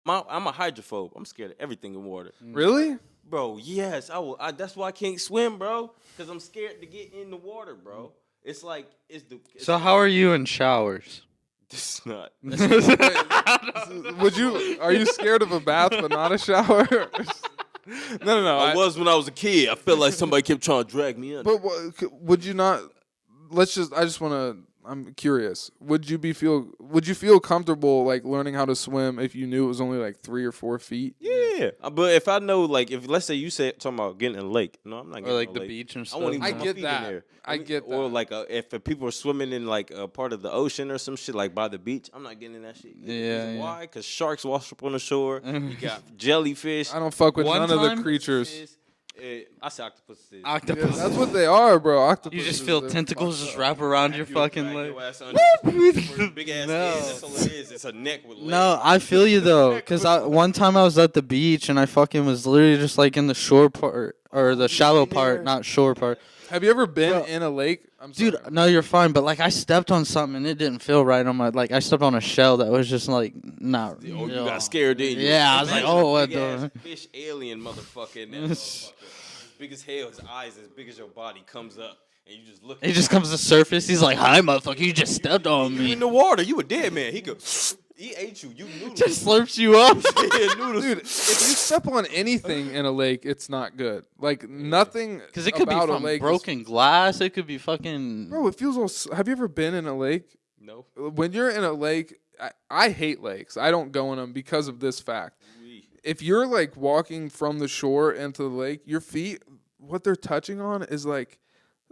I'm a hydrophobe. I'm scared of everything in water. Really? Bro, yes, I will. That's why I can't swim, bro. Because I'm scared to get in the water, bro. It's like So how are you in showers? It's not. Would you? Are you scared of a bath but not a shower? No. I was when I was a kid. I felt like somebody kept trying to drag me in. But would you not? I just want to. I'm curious. Would you feel comfortable like learning how to swim if you knew it was only like 3 or 4 feet? Yeah, but if I know, like, if let's say you said talking about getting in a lake, no, I'm not getting Or like in a the lake. beach and I stuff? won't even I put my get feet that. in there. I get Or that. like if people are swimming in like a part of the ocean or some shit like by the beach, I'm not getting in that shit. Yeah. Why? Because sharks wash up on the shore. You got jellyfish. I don't fuck with One none of time- the creatures. I say octopuses. Yeah, Octopus. that's what they are, bro. Octopuses. You just feel they're tentacles fucked just up. wrap around your You fucking drag leg. your ass under big ass No. head. That's all it is. It's a neck with legs. No, I feel you though, because one time I was at the beach and I fucking was literally just like in the shore part or the shallow part, not shore part. Have you ever been in a lake? I'm Dude, sorry. no, you're fine, but like I stepped on something and it didn't feel right on my I stepped on a shell that was just like not. Oh, you got scared, didn't you? Yeah, I was like, Imagine oh, a what big-ass the? fish alien motherfucker in that motherfucker. As big as hell, his eyes as big as your body comes up, and you just look. He just comes to surface. He's like, "Hi, motherfucker! You just stepped on You me." in the water, you a dead man. He go, he ate you. You noodles. Just slurps you up. Yeah, noodles. Dude, if you step on anything in a lake, it's not good. Like nothing. Because it could be about a from lake is- broken glass. It could be fucking. Bro, it feels all. Have you ever been in a lake? No. When you're in a lake, I hate lakes. I don't go in them because of this fact. If you're like walking from the shore into the lake, your feet, what they're touching on is like,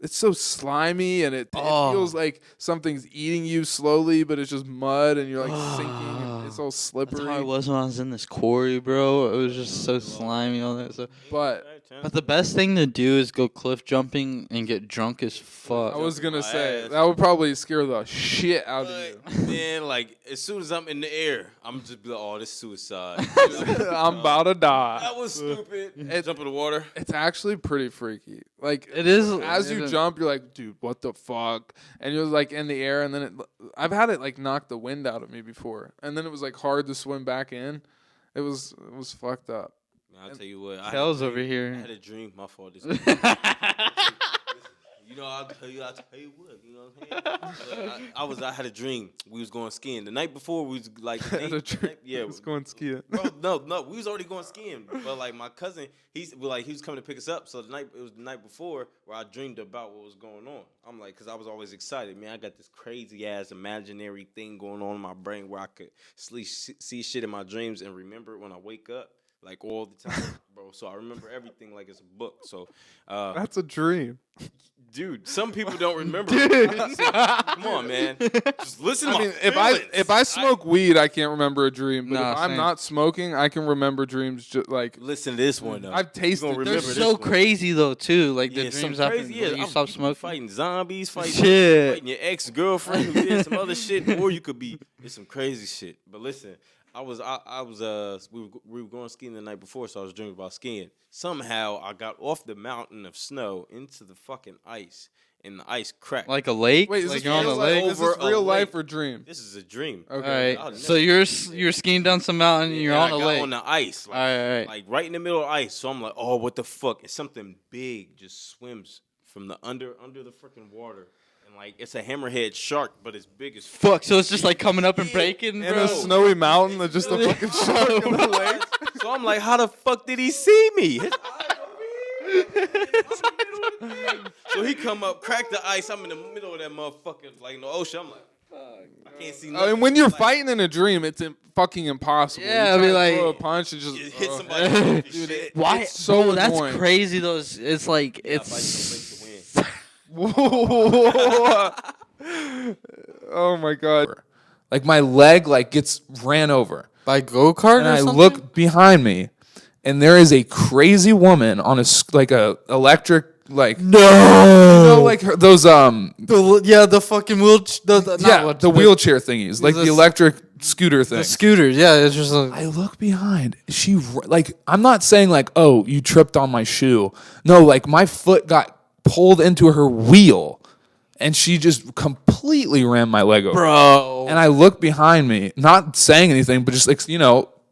it's so slimy and it feels like something's eating you slowly, but it's just mud and you're like sinking. And it's all slippery. That's how it was when I was in this quarry, bro. It was just so slimy, all that stuff. But But the best thing to do is go cliff jumping and get drunk as fuck. I was gonna my say ass. that would probably scare the shit out of you. But, man, like, as soon as I'm in the air, I'm just be like, oh, this is suicide. I'm about to die. That was stupid. Jump in the water. It's actually pretty freaky. Like It is. as you jump, you're like, dude, what the fuck? And you're like in the air, and then I've had it like knock the wind out of me before, and then it was like hard to swim back in. It was fucked up. I'll tell you what. Kel's over I here. had a dream. My fault. This you know, I'll tell you what. You know what I'm saying? I had a dream. We was going skiing the night before. We was like, Had a dream. yeah, Let's go and ski it. Bro, no, we was already going skiing. But like my cousin, he was coming to pick us up. So it was the night before where I dreamed about what was going on. I'm like, cause I was always excited, man. I got this crazy ass imaginary thing going on in my brain where I could see shit in my dreams and remember it when I wake up. Like all the time, bro. So I remember everything like it's a book. So, That's a dream. dude, some people don't remember. Come on, man. Just listen to I my mean, feelings. if I smoke weed, I can't remember a dream. But Nah, if I'm same. not smoking, I can remember dreams. Just like Listen to this one, though. I've tasted. gonna They're remember This. this so one. crazy though too. Like the Yeah, some dreams after crazy. Yeah, you I'm- stop you smoking. fighting zombies, fighting Shit. your ex-girlfriend who did some other shit, or you could be it's some crazy shit. But listen, we were going skiing the night before, so I was dreaming about skiing. Somehow I got off the mountain of snow into the fucking ice, and the ice cracked. Like a lake. Wait, is like this you're on real a life? lake. Is this Over a real life lake. or dream? This is a dream. All Okay. right. I'll So never- you're skiing down some mountain. And you're And on I a got lake. on the ice, like, All right. like right in the middle of ice. So I'm like, oh, what the fuck? It's something big just swims from the under the freaking water, and like it's a hammerhead shark, but it's big as Fuck. So it's just like coming up and Yeah. breaking, In bro. a snowy mountain, that's just a fucking shark in the lake. So I'm like, how the fuck did he see me? His eyes over here. I'm in the middle of the thing. So he come up, crack the ice. I'm in the middle of that motherfucker, like in the ocean. I'm like, fuck, I can't see nothing. And when you're Like, fighting in a dream, it's fucking impossible. Yeah, you I mean, try to like- throw a punch and just you hit oh. somebody. with your Dude, shit. Why? It's so Bro, that's annoying. crazy though. It's like Yeah, fight it's. to win. Whoa. Oh my god. Like my leg like gets ran over. By go kart And or I something? look behind me and there is a crazy woman on like a electric like No. you know like those The fucking the wheelchair thingies, like the the electric scooter thing. the scooters. Yeah, it's just like. I look behind. Like I'm not saying like, "Oh, you tripped on my shoe." No, like my foot got pulled into her wheel and she just completely ran my leg over. Bro. And I look behind me, not saying anything, but just like,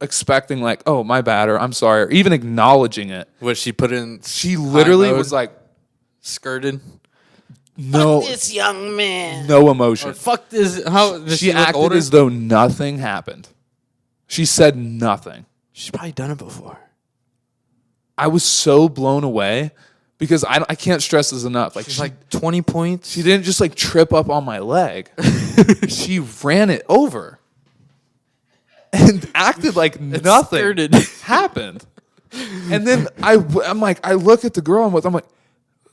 expecting like, oh, my bad, or I'm sorry, or even acknowledging it. What she put in? She literally mode? was like, Skirted. no, Fuck this young man. no emotion. Or fuck this. How does She she look acted older? as though nothing happened. She said nothing. She's probably done it before. I was so blown away because I can't stress this enough. Like, She's she, like 20 points. she didn't just like trip up on my leg. She ran it over and acted like nothing skirted. happened. And then I'm like, I look at the girl I'm with. I'm like,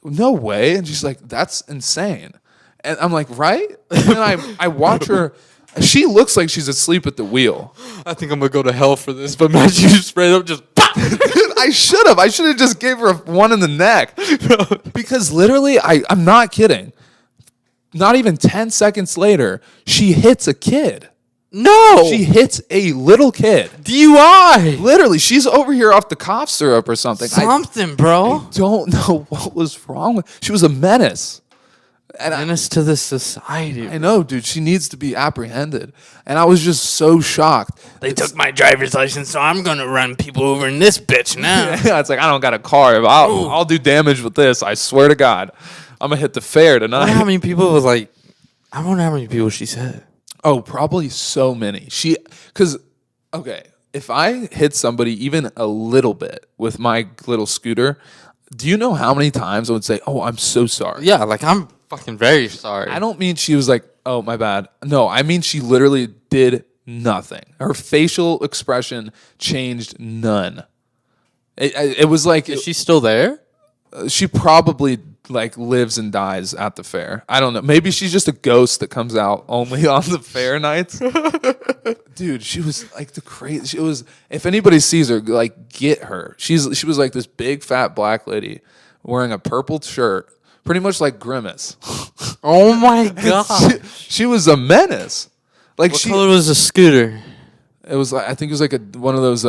no way. And she's like, that's insane. And I'm like, right? And then I watch her. She looks like she's asleep at the wheel. I think I'm gonna go to hell for this. But imagine you spread up just. Dude, I should have. I should have just gave her one in the neck. Because literally, I'm not kidding. Not even 10 seconds later, she hits a kid. No. She hits a little kid. DUI. Literally, she's over here off the cough syrup or something. Something, bro. I don't know what was wrong with. She was a menace. And Menace to the society. I know, dude. She needs to be apprehended. And I was just so shocked. They took my driver's license, so I'm gonna run people over in this bitch now. Yeah, it's like, I don't got a car. I'll do damage with this. I swear to God. I'm going to hit the fair I tonight. wonder how many people was like. I wonder how many people she said. Oh, probably so many. Because, okay, if I hit somebody even a little bit with my little scooter, do you know how many times I would say, oh, I'm so sorry? Yeah, like I'm fucking very sorry. I don't mean she was like, oh, my bad. No, I mean she literally did nothing. Her facial expression changed none. It was like Is she still there? she probably like lives and dies at the fair. I don't know. Maybe she's just a ghost that comes out only on the fair nights. Dude, she was like the crazy. She was. If anybody sees her, like get her. She was like this big fat black lady wearing a purple shirt, pretty much like Grimace. Oh my god. She was a menace. Like What color was the scooter? it was like I think it was like one of those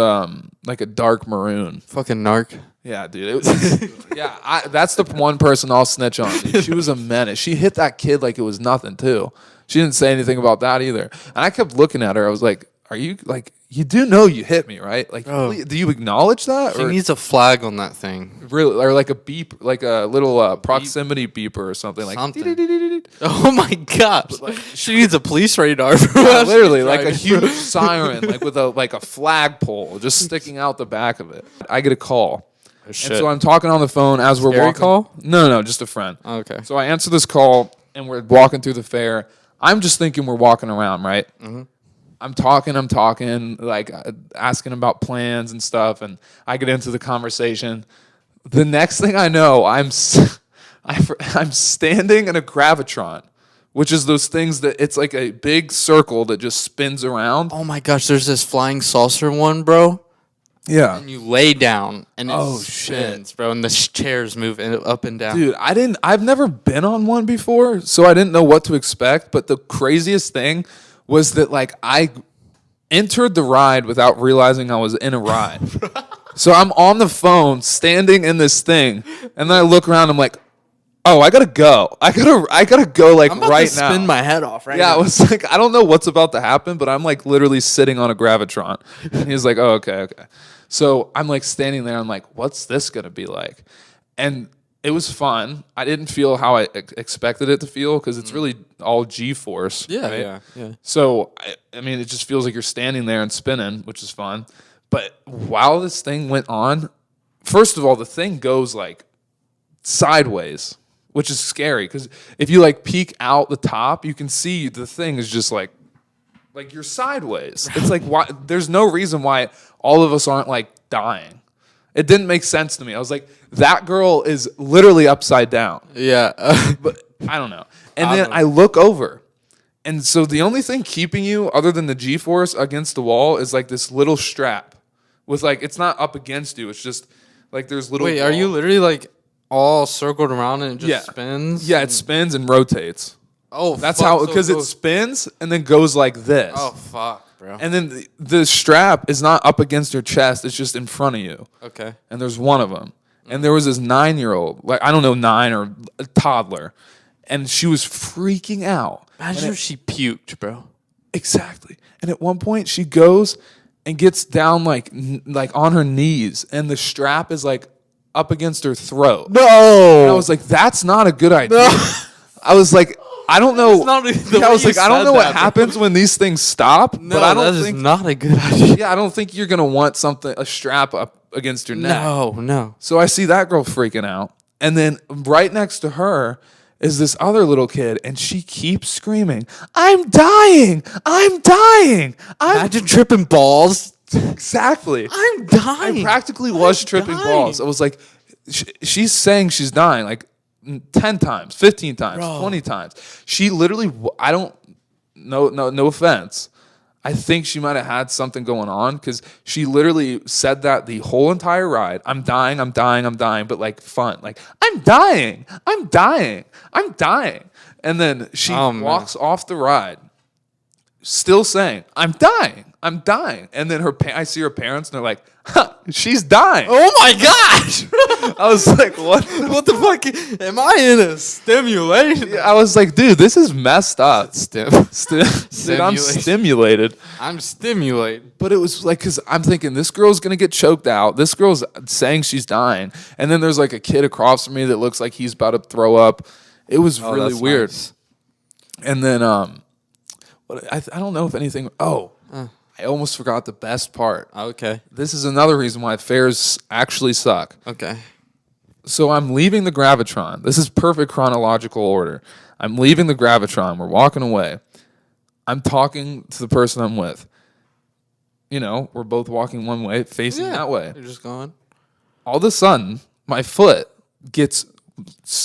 like a dark maroon. Fucking narc. Yeah, dude. It was, yeah, that's the one person I'll snitch on. Dude. She was a menace. She hit that kid like it was nothing, too. She didn't say anything about that either. And I kept looking at her. I was like, are you, like, you do know you hit me, right? Like, Bro. do you acknowledge that? She Or needs a flag on that thing. really, or like a beep, like a little proximity beeper or something. Like, Something. Oh my god. She needs a police radar. For yeah, while she's literally, like a driving. huge siren, like with a flagpole just sticking out the back of it. I get a call. And so I'm talking on the phone as we're Scary walking. call? No, just a friend. Okay. So I answer this call, and we're walking through the fair. I'm just thinking we're walking around, right? Mm-hmm. I'm talking, like asking about plans and stuff, and I get into the conversation. The next thing I know, I'm standing in a gravitron, which is those things that it's like a big circle that just spins around. Oh my gosh, there's this flying saucer one, bro. Yeah. And you lay down and it Oh, spins, bro, and the chairs move up and down. Dude, I've never been on one before, so I didn't know what to expect. But the craziest thing was that, like, I entered the ride without realizing I was in a ride. So I'm on the phone, standing in this thing, and then I look around, I'm like, oh, I gotta go. I gotta go, like, I'm about right to now. spin my head off right Yeah, now. I was like, I don't know what's about to happen, but I'm like literally sitting on a gravitron. And he's like, oh, okay. So I'm like standing there. I'm like, what's this going to be like? And it was fun. I didn't feel how I expected it to feel because it's really all G-force. Yeah, right? yeah. So, I mean, it just feels like you're standing there and spinning, which is fun. But while this thing went on, first of all, the thing goes like sideways, which is scary because if you like peek out the top, you can see the thing is just like you're sideways. It's like why, there's no reason why all of us aren't like dying. It didn't make sense to me. I was like, that girl is literally upside down. Yeah. But I don't know. And then I look over. And so the only thing keeping you other than the G-force against the wall is like this little strap with like, it's not up against you. It's just like there's little. Wait, are you literally like all circled around and it just Yeah. spins? Yeah, it spins and rotates. Oh, That's fuck, how, so because it goes- spins and then goes like this. Oh, fuck, bro. And then the strap is not up against your chest. It's just in front of you. Okay. And there's one of them. And there was this 9-year-old, like, I don't know, 9 or a toddler. And she was freaking out. Imagine if she puked, bro. Exactly. And at one point she goes and gets down like on her knees, and the strap is like up against her throat. No. And I was like, that's not a good idea. I was like, I don't know. not the I way was you like, I don't said know what that, bro. happens when these things stop. No, but I don't that is think not a good idea. Yeah, I don't think you're gonna want a strap up against your neck. No. So I see that girl freaking out, and then right next to her is this other little kid, and she keeps screaming, "I'm dying! I'm dying! I'm Imagine tripping balls. exactly." I'm dying. I practically was tripping balls. I was like, she's saying she's dying like 10 times, 15 times, 20 times. She literally, I don't, no offense. I think she might have had something going on because she literally said that the whole entire ride. I'm dying, I'm dying, I'm dying, but like fun. Like, I'm dying, I'm dying, I'm dying. And then she walks off the ride still saying, I'm dying, I'm dying. And then I see her parents and they're like, huh, she's dying. Oh my gosh! I was like, what? What the fuck? Am I in a stimulation? I was like, dude, this is messed up. Dude, I'm Stimulation. stimulated. I'm stimulated. But it was like, because I'm thinking, this girl's going to get choked out. This girl's saying she's dying. And then there's like a kid across from me that looks like he's about to throw up. It was really weird. Nice. And then, I don't know if anything. I almost forgot the best part. Okay. This is another reason why fairs actually suck. Okay. So I'm leaving the Gravitron. This is perfect chronological order. I'm leaving the Gravitron. We're walking away. I'm talking to the person I'm with. You know, we're both walking one way, facing that way. You're just going. All of a sudden, my foot gets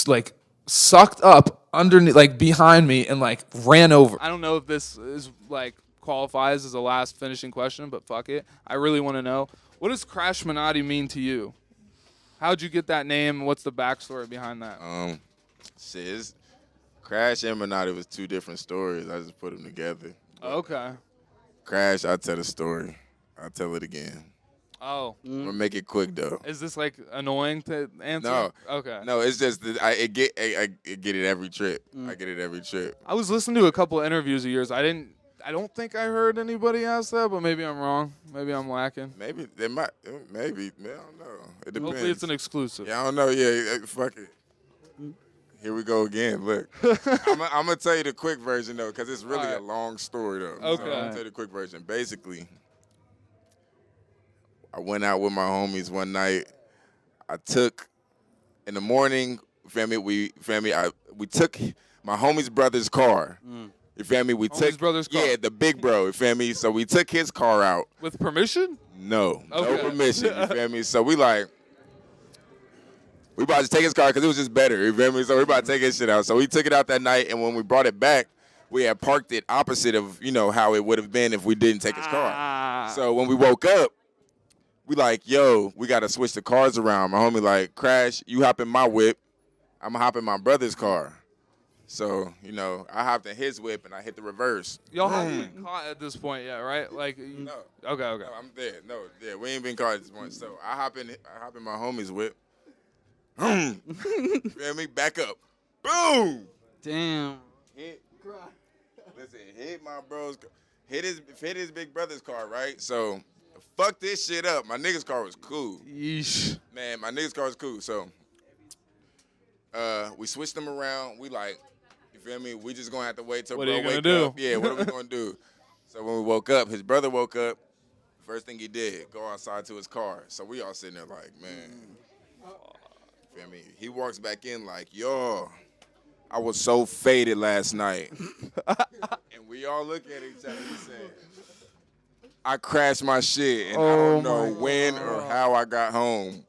like sucked up underneath, like behind me, and like ran over. I don't know if this is like qualifies as a last finishing question, but fuck it. I really want to know, what does Crash Minotti mean to you? How'd you get that name? What's the backstory behind that? Crash and Minotti was two different stories. I just put them together. Okay. Crash, I'll tell the story. I'll tell it again. Oh. I'm gonna make it quick though. Is this like annoying to answer? No. Okay. No, it's just that I get it every trip. I get it every trip. I was listening to a couple of interviews of yours. I don't think I heard anybody ask that, but maybe I'm wrong. Maybe I'm lacking. Maybe they might. Maybe I don't know. It depends. Hopefully it's an exclusive. Yeah, I don't know. Yeah, fuck it. Here we go again. Look, I'm gonna tell you the quick version though, because it's really a long story though. Okay. So I'm gonna tell you the quick version. Basically, I went out with my homies one night. I took in the morning. We took my homie's brother's car. You feel me? We took brother's car. Yeah, the big bro. You feel me? So we took his car out. With permission? No Okay. permission. You feel me? So we about to take his car because it was just better. You feel me? So we about to take his shit out. So we took it out that night, and when we brought it back, we had parked it opposite of how it would have been if we didn't take his car. So when we woke up, we like, yo, we gotta switch the cars around. My homie like, Crash, you hop in my whip, I'm gonna hop in my brother's car. So, I hopped in his whip and I hit the reverse. Y'all haven't been caught at this point yet, right? Like, No. Okay. No, I'm dead. No, yeah, we ain't been caught at this point. So I hop in my homie's whip. Feel me? Back up. Boom! Damn. Hit my bro's car. Hit his big brother's car, right? So fuck this shit up. My nigga's car was cool. Yeesh. Man, my nigga's car was cool. So we switched them around. We like, you feel me? We just gonna have to wait till What bro are you gonna wake do? up. Yeah, what are we gonna do? So when we woke up, his brother woke up. First thing he did, go outside to his car. So we all sitting there like, man. Feel me? He walks back in like, yo, I was so faded last night. And we all look at each other and say, I crashed my shit, and I don't know when or how I got home.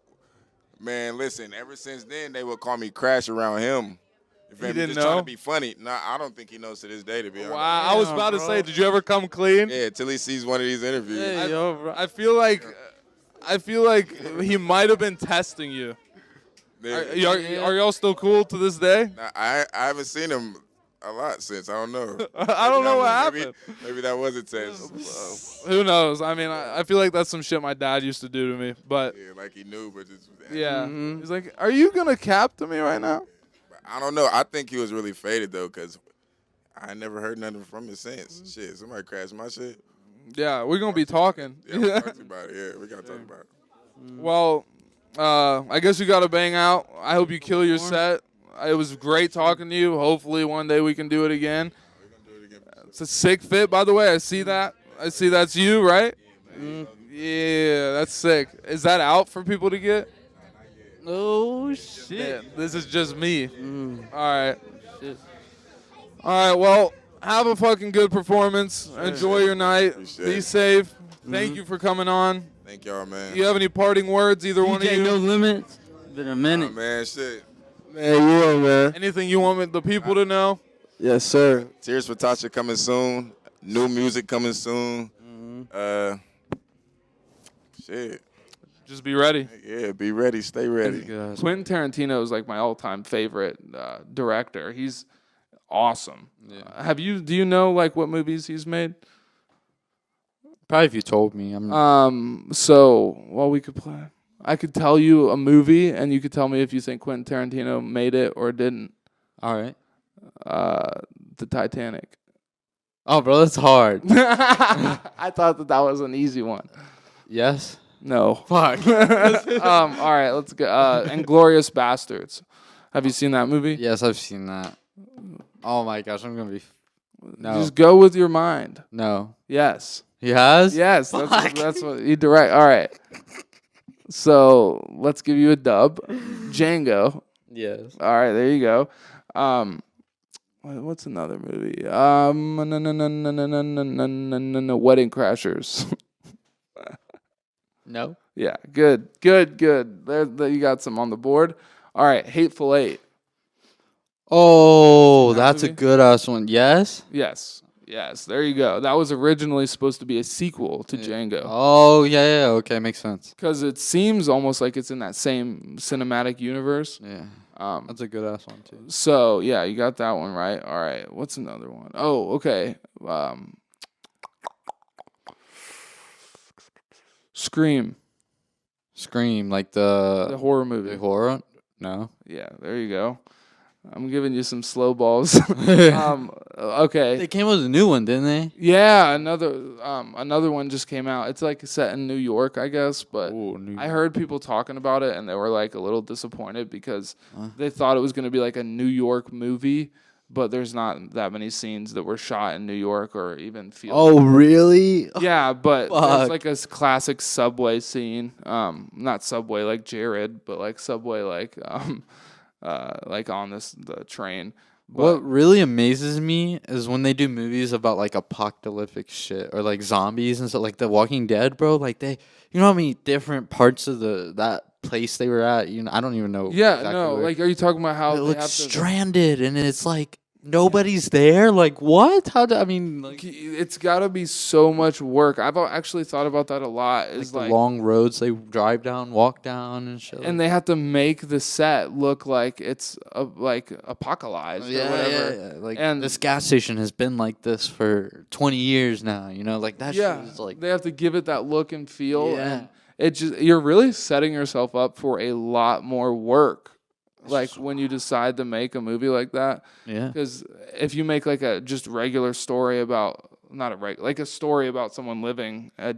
Man, listen, ever since then, they would call me Crash around him. You feel me? didn't Just know? trying to be funny. Nah, I don't think he knows to this day, to be honest. Wow. I was about to say, did you ever come clean? Yeah, till he sees one of these interviews. Hey, yo, bro. I feel like he might have been testing you. Are y'all still cool to this day? Nah, I haven't seen him a lot since. I don't know. I don't know what happened. Maybe that was a test. Who knows? I mean, I feel like that's some shit my dad used to do to me. But Yeah, like he knew, but just yeah, he's like, "Are you gonna cap to me right now?" I don't know. I think he was really faded though, cause I never heard nothing from him since. Shit, somebody crashed my shit. Yeah, we're gonna be talking. Yeah, we talked about it. Yeah, we gotta talk about it. Well, I guess we gotta bang out. I hope you kill your set. It was great talking to you. Hopefully one day we can do it again. We're gonna do it again. It's a sick fit, by the way. I see that. I see that's you, right? Yeah, that's sick. Is that out for people to get? Oh shit. Yeah, this is just me. All right. Shit. All right, well, have a fucking good performance. Enjoy your night. Appreciate Be it. safe. Thank you for coming on. Thank y'all, man. Do you have any parting words, either one of DJ you? No Limits. Been a minute. Man, shit. Man, man. Anything you want the people to know? Yes, sir. Tears for Tasha coming soon. New music coming soon. Shit. Just be ready. Yeah, be ready. Stay ready. Quentin Tarantino is like my all-time favorite director. He's awesome. Yeah. Do you know like what movies he's made? Probably if you told me. I'm. We could play. I could tell you a movie, and you could tell me if you think Quentin Tarantino made it or didn't. All right. The Titanic. Oh, bro, that's hard. I thought that was an easy one. Yes. No. Fuck. All right, let's go. Inglourious Bastards. Have you seen that movie? Yes, I've seen that. Oh my gosh, I'm gonna be. No. Just go with your mind. No. Yes. He has. Yes. That's what you direct. All right. So let's give you a dub. Django. Yes. All right, there you go. What's another movie? Wedding Crashers. No. Yeah, good. There, you got some on the board. All right, Hateful Eight. Oh, That that's a movie? good ass one. Yes. Yes. There you go. That was originally supposed to be a sequel to Django. Oh yeah. Okay, makes sense. Because it seems almost like it's in that same cinematic universe. Yeah. Um, That's a good ass one too. So yeah, you got that one right. All right, what's another one? Oh, okay. Scream, Scream, like the the horror movie. horror. No. Yeah, there you go. I'm giving you some slow balls. Okay. They came with a new one, didn't they? Yeah, another one just came out. It's like set in New York, I guess, but I heard people talking about it and they were like a little disappointed because they thought it was going to be like a New York movie, but there's not that many scenes that were shot in New York or even feel. Oh, really? Yeah, but there's Fuck. like a classic subway scene. Not subway like Jared, but like subway like on the train. But What really amazes me is when they do movies about like apocalyptic shit or like zombies and stuff, like The Walking Dead, bro. Like you know how many different parts of that place they were at. You know, I don't even know. yeah, exactly no, where. like are you talking about how It they looks have to? stranded, and it's like nobody's there. Like what? I mean, like It's got to be so much work. I've actually thought about that a lot. Is the like, long roads they drive down, walk down, and shit. and they have to make the set look like it's like apocalypse or whatever. Yeah. Like And- this gas station has been like this for 20 years now. You know, like that. Yeah, shit is like they have to give it that look and feel. Yeah. And it just you're really setting yourself up for a lot more work. Like when you decide to make a movie like that. yeah. Because if you make like a just regular story about like a story about someone living a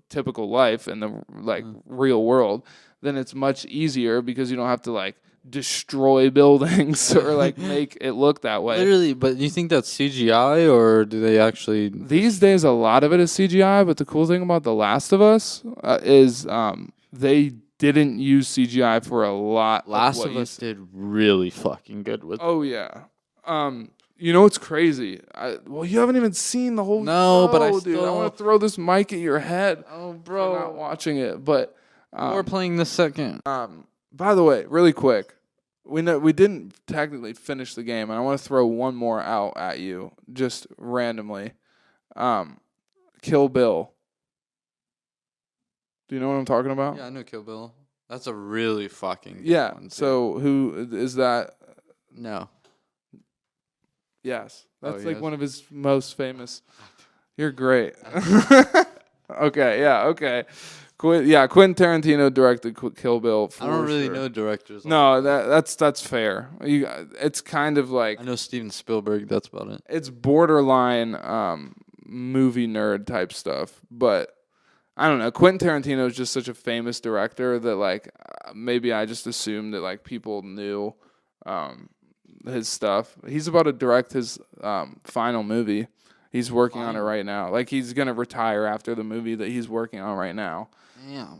typical life in the like real world, then it's much easier because you don't have to like destroy buildings or like make it look that way. Literally, but you think that's CGI or do they actually? These days, a lot of it is CGI. But the cool thing about The Last of Us is they didn't use CGI for a lot. Last what of you Us did really fucking good with. Oh yeah. You know what's crazy? You haven't even seen the whole No, show, but I dude. I still- want to throw this mic at your head. Oh, For not watching it, but we're playing the second. by the way, really quick, we didn't technically finish the game, and I want to throw one more out at you just randomly. Kill Bill. Do you know what I'm talking about? Yeah, I know Kill Bill. That's a really fucking good Yeah. one, too. So who is that? No. Yes, that's like yes. one of his most famous. You're great. Okay, yeah, okay. Quentin Tarantino directed Kill Bill. I don't really sure. know directors. No, that's fair. It's kind of like I know Steven Spielberg. That's about it. it's borderline movie nerd type stuff, but I don't know. Quentin Tarantino is just such a famous director that like maybe I just assumed that like people knew his stuff. He's about to direct his final movie. He's working on it right now. Like he's gonna retire after the movie that he's working on right now,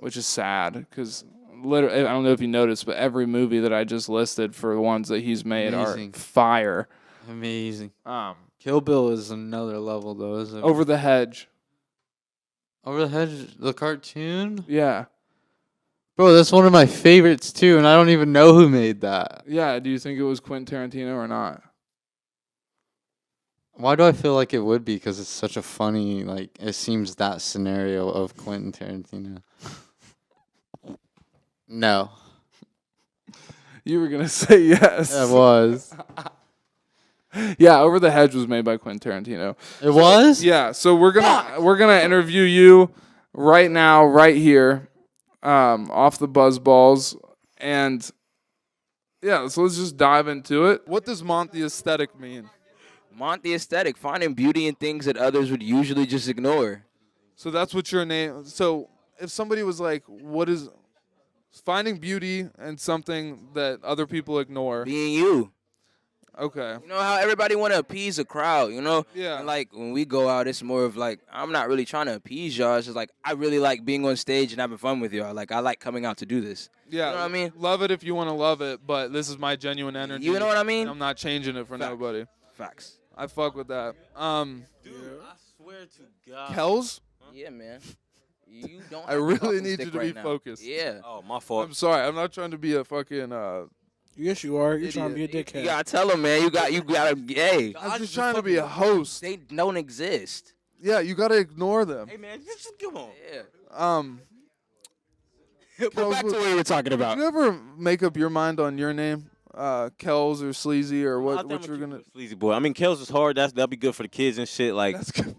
which is sad because literally I don't know if you noticed, but every movie that I just listed for the ones that he's made Amazing. are fire. Amazing. Kill Bill is another level though, isn't it? Over the Hedge. Over the Hedge, the cartoon? Yeah. Bro, that's one of my favorites too, and I don't even know who made that. Yeah, do you think it was Quentin Tarantino or not? Why do I feel like it would be? Because it's such a funny, like, it seems that scenario of Quentin Tarantino. No. You were going to say yes. It was. Yeah, Over the Hedge was made by Quentin Tarantino. It was? Yeah, so we're gonna interview you right now, right here, off the buzz balls, and yeah, so let's just dive into it. What does Monty aesthetic mean? Monty aesthetic, finding beauty in things that others would usually just ignore. So that's what your name. So if somebody was like, "What is finding beauty in something that other people ignore?" Being you. Okay. You know how everybody want to appease a crowd, you know? Yeah. And like when we go out, it's more of like, I'm not really trying to appease y'all. It's just like, I really like being on stage and having fun with y'all. Like, I like coming out to do this. Yeah. You know what I mean? Love it if you want to love it, but this is my genuine energy. You know what I mean? I'm not changing it for nobody. Facts. I fuck with that. Dude, I swear to God. Kels? Yeah, man. You don't. I have a really talking need you stick to right be now. focused. Yeah. Oh, my fault. I'm sorry. I'm not trying to be a fucking. Yes, you are. You're trying to be a You dickhead. gotta tell them, man. You gotta. Hey, I'm just trying to be a host. they don't exist. Yeah, you gotta ignore them. Hey, man, just come on. Yeah. Go back to what we were talking Did about. you ever make up your mind on your name, Kels or Sleazy or I what? think What I'ma you're keep gonna? it Sleazy boy. I mean, Kels is hard. That'll be good for the kids and shit. Like, That's good.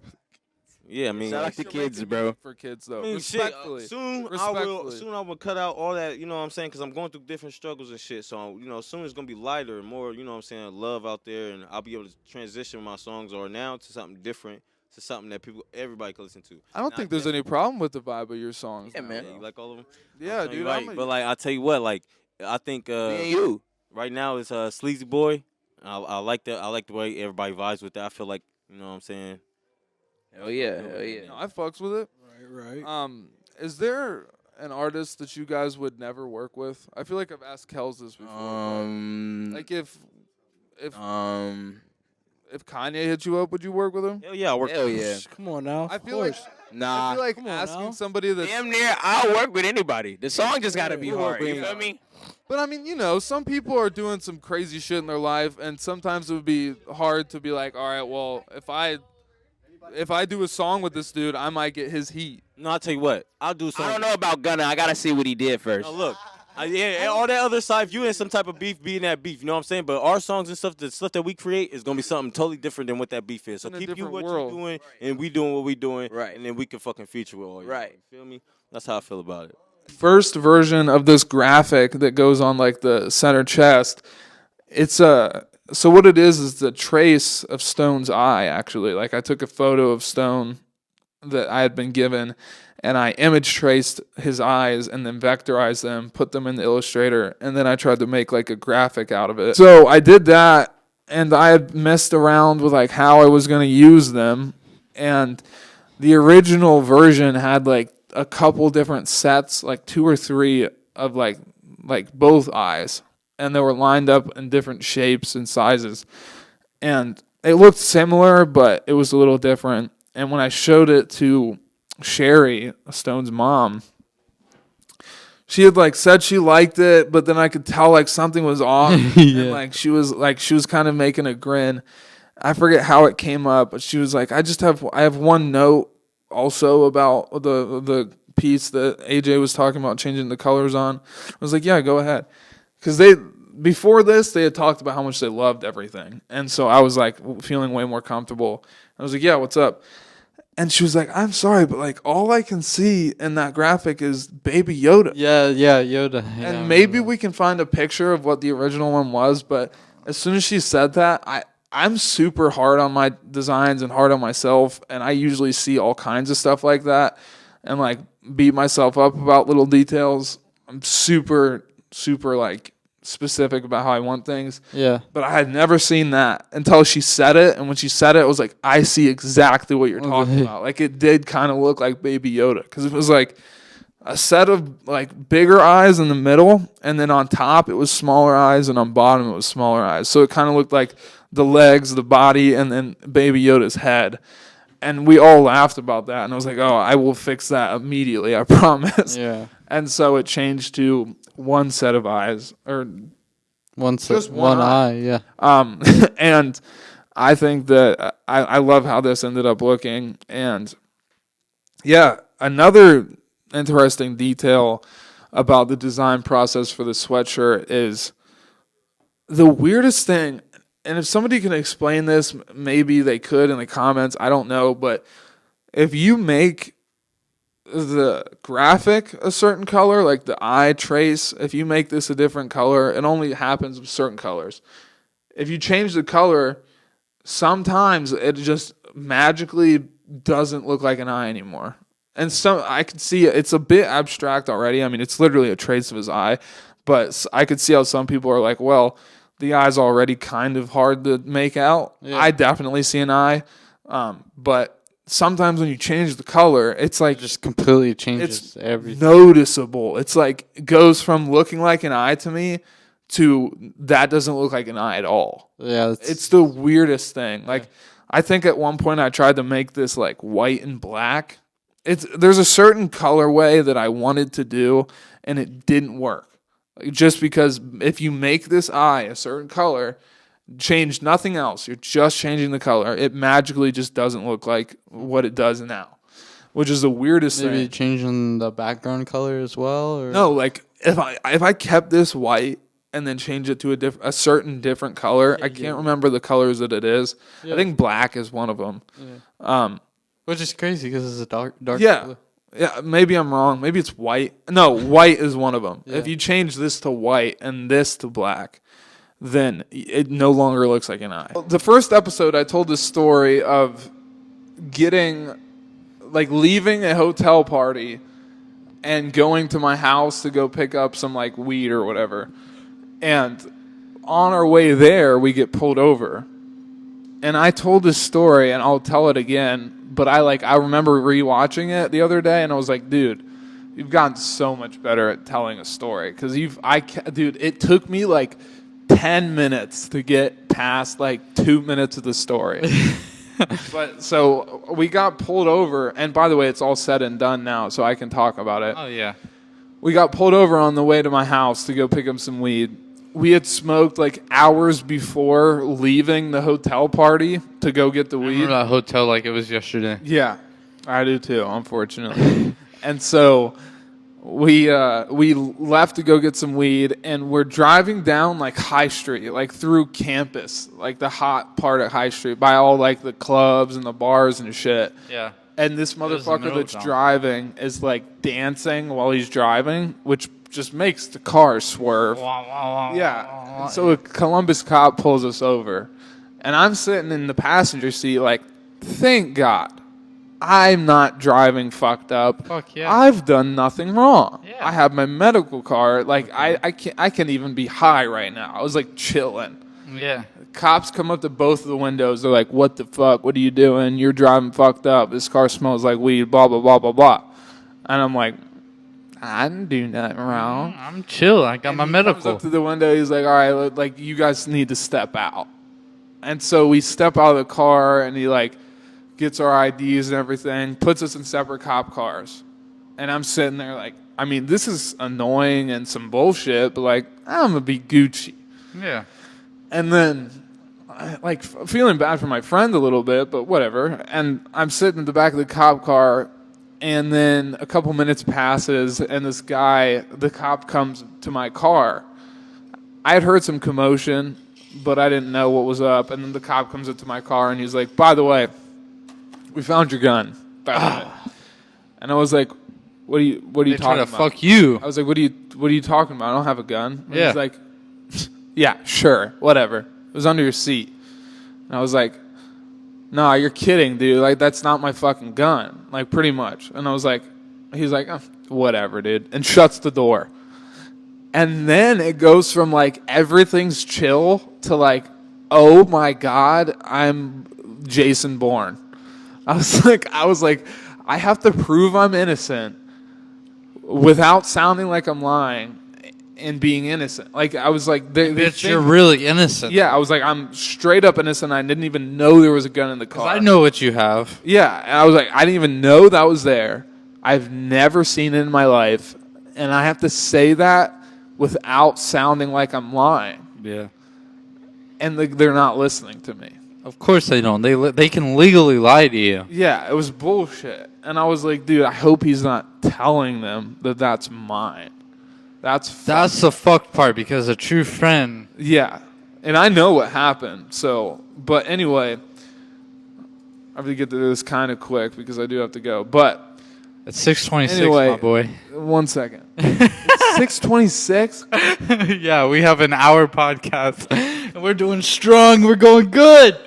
yeah, I mean, Shout out like, to kids, bro. For kids though, I mean, shit, respectfully. Respectfully. Soon I will cut out all that, you know what I'm saying? Because I'm going through different struggles and shit. So, you know, soon it's going to be lighter and more, you know what I'm saying, love out there. And I'll be able to transition my songs or now to something different, to something that everybody can listen to. I don't Now, think there's any problem with the vibe of your songs. Yeah, now, man. Yeah, though. you like all of them? Yeah, dude. Right. But, like, I'll tell you what, like, I think Being you. right now it's Sleazy Boy. I like that. I like the way everybody vibes with that. I feel like, you know what I'm saying? Hell yeah. Hell yeah. No, I fucks with it. Right. Is there an artist that you guys would never work with? I feel like I've asked Kels this before. Like if Kanye hit you up, would you work with him? Hell yeah, I work. Hell yeah. Come on now. I Of feel like course. Nah. I feel like come on asking now. somebody that's. Damn near, I'll work with anybody. The song just gotta be we'll hard. work You with feel me? But I mean, you know, some people are doing some crazy shit in their life, and sometimes it would be hard to be like, all right, well, if I do a song with this dude, I might get his heat. No, I'll tell you what. I'll do I something. don't know about Gunna. I gotta see what he did first. No, look. Yeah, and all that other side, if you in some type of beef, be in that beef. You know what I'm saying? But our songs and stuff, the stuff that we create is going to be something totally different than what that beef is. So in a keep you different what world. you're doing, and we doing what we doing. Right. And then we can fucking feature with all you. Right. You feel me? That's how I feel about it. First version of this graphic that goes on like the center chest, it's so what it is the trace of Stone's eye, actually. Like I took a photo of Stone that I had been given, and I image traced his eyes and then vectorized them, put them in the Illustrator, and then I tried to make like a graphic out of it. So I did that, and I had messed around with like how I was going to use them, and the original version had like a couple different sets, like 2 or 3 of like both eyes, and they were lined up in different shapes and sizes, and it looked similar, but it was a little different. And when I showed it to Sherry, Stone's mom, she had like said she liked it, but then I could tell like something was off. And like she was kind of making a grin. I forget how it came up, but she was like, I have one note also about the piece that AJ was talking about changing the colors on. I was like, yeah, go ahead. Because before this, they had talked about how much they loved everything. And so I was like feeling way more comfortable. I was like, yeah, what's up? And she was like, I'm sorry, but like all I can see in that graphic is Baby Yoda. Yeah, Yoda. Yeah, And maybe we can find a picture of what the original one was, but as soon as she said that, I'm super hard on my designs and hard on myself, and I usually see all kinds of stuff like that and like beat myself up about little details. I'm super, super like specific about how I want things. Yeah. But I had never seen that until she said it, and when she said it, I was like, I see exactly what you're talking about. Like it did kind of look like Baby Yoda because it was like a set of like bigger eyes in the middle, and then on top it was smaller eyes, and on bottom it was smaller eyes. So it kind of looked like the legs, the body, and then Baby Yoda's head. And we all laughed about that, and I was like, oh, I will fix that immediately, I promise. Yeah. And so it changed to one set of eyes, or Just one eye. Yeah. and I think that I love how this ended up looking. And yeah, another interesting detail about the design process for the sweatshirt is the weirdest thing. And if somebody can explain this, maybe they could in the comments. I don't know. But if you make the graphic a certain color, like the eye trace, if you make this a different color, it only happens with certain colors. If you change the color, sometimes it just magically doesn't look like an eye anymore. And some, I could see it's a bit abstract already. I mean, it's literally a trace of his eye, but I could see how some people are like, well, the eye's already kind of hard to make out. Yeah. I definitely see an eye, but sometimes when you change the color, it's like it just completely changes everything. Noticeable. It's like it goes from looking like an eye to me to that doesn't look like an eye at all. Yeah, it's the weirdest thing. Like I think at one point I tried to make this like white and black. There's a certain colorway that I wanted to do and it didn't work. Just because if you make this eye a certain color, change nothing else, you're just changing the color, it magically just doesn't look like what it does now, which is the weirdest thing. Maybe changing the background color as well? Or? No, like if I kept this white and then change it to a certain different color, I can't remember the colors that it is. Yeah. I think black is one of them. Yeah. Which is crazy because it's a dark color. Yeah, maybe I'm wrong. Maybe it's white. No, white is one of them. Yeah. If you change this to white and this to black, then it no longer looks like an eye. The first episode, I told this story of leaving a hotel party and going to my house to go pick up some like weed or whatever. And on our way there, we get pulled over. And I told this story, and I'll tell it again. But I remember rewatching it the other day, and I was like, dude, you've gotten so much better at telling a story. Because it took me like 10 minutes to get past like 2 minutes of the story. But so we got pulled over, and by the way, it's all said and done now, so I can talk about it. Oh yeah. We got pulled over on the way to my house to go pick up some weed. We had smoked like hours before leaving the hotel party to go get the weed. I remember that hotel like it was yesterday. Yeah, I do too, unfortunately. And so we left to go get some weed, and we're driving down like High Street, like through campus, like the hot part of High Street, by all like the clubs and the bars and shit. Yeah. And this motherfucker that's driving is like dancing while he's driving, which just makes the car swerve. Yeah. So a Columbus cop pulls us over, and I'm sitting in the passenger seat like, thank God I'm not driving fucked up. Fuck yeah. I've done nothing wrong. Yeah. I have my medical card. Like I can't even be high right now. I was like chilling. Yeah. Cops come up to both of the windows. They're like, what the fuck? What are you doing? You're driving fucked up. This car smells like weed, blah, blah, blah, blah, blah. And I'm like, I didn't do nothing wrong. I'm chill. I got my medical. Comes up to the window. He's like, all right, like you guys need to step out. And so we step out of the car, and he like gets our IDs and everything, puts us in separate cop cars. And I'm sitting there like, I mean, this is annoying and some bullshit, but like, I'm going to be Gucci. Yeah. And then, like, feeling bad for my friend a little bit, but whatever. And I'm sitting in the back of the cop car, and then a couple minutes passes, and this guy, the cop, comes to my car. I had heard some commotion, but I didn't know what was up. And then the cop comes up to my car, and he's like, by the way, we found your gun. And I was like, what are you talking about? Fuck you. I was like, what are you talking about? I don't have a gun. And yeah. He's like, yeah, sure, whatever. It was under your seat. And And I was like, nah, you're kidding, dude. Like, that's not my fucking gun. Like, pretty much. And I was like, he's like, oh, whatever, dude. And shuts the door. And then it goes from, like, everything's chill to, like, oh, my God, I'm Jason Bourne. I was like, I have to prove I'm innocent without sounding like I'm lying and being innocent. Like, I was like, Bitch, you're really innocent. yeah, I was like, I'm straight up innocent. I didn't even know there was a gun in the car. I know what you have. Yeah, and I was like, I didn't even know that was there. I've never seen it in my life. And I have to say that without sounding like I'm lying. Yeah. And they're not listening to me. Of course they don't. They can legally lie to you. Yeah, it was bullshit. And I was like, dude, I hope he's not telling them that that's mine. That's the fucked part, because a true friend. yeah. And I know what happened. So, but anyway, I have to get to this kind of quick because I do have to go. But It's 6:26, anyway, my boy. 1 second. It's 6:26? Yeah, we have an hour podcast. And we're doing strong. We're going good.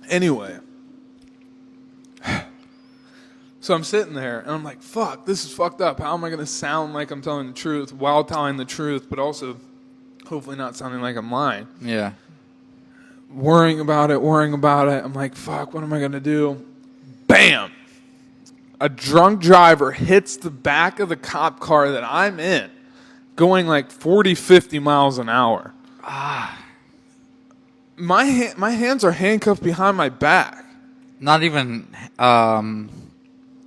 Anyway. So I'm sitting there, and I'm like, fuck, this is fucked up. How am I going to sound like I'm telling the truth while telling the truth, but also hopefully not sounding like I'm lying? Yeah. Worrying about it. I'm like, fuck, what am I going to do? Bam! A drunk driver hits the back of the cop car that I'm in, going like 40, 50 miles an hour. My hands are handcuffed behind my back. Not even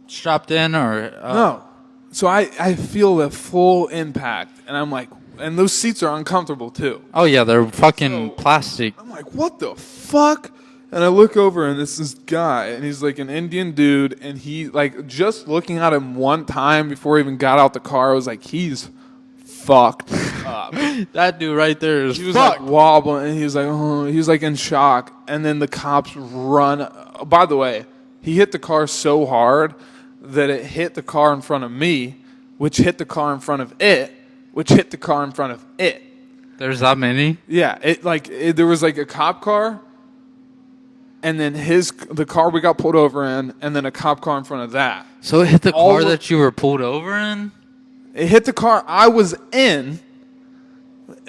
strapped in or... No. So I feel the full impact, and I'm like, and those seats are uncomfortable too. Oh, yeah, they're fucking plastic. I'm like, what the fuck? And I look over, and it's this guy, and he's like an Indian dude, and he, like, just looking at him one time before he even got out the car, I was like, he's fucked up. That dude right there is He was fucked. like wobbling, and he was like, oh, he was like in shock. And then the cops run. By the way, he hit the car so hard that it hit the car in front of me, which hit the car in front of it, which hit the car in front of it. There's that many? Yeah, there was like a cop car, and then the car we got pulled over in, and then a cop car in front of that. So it hit the All car of- that you were pulled over in? It hit the car I was in,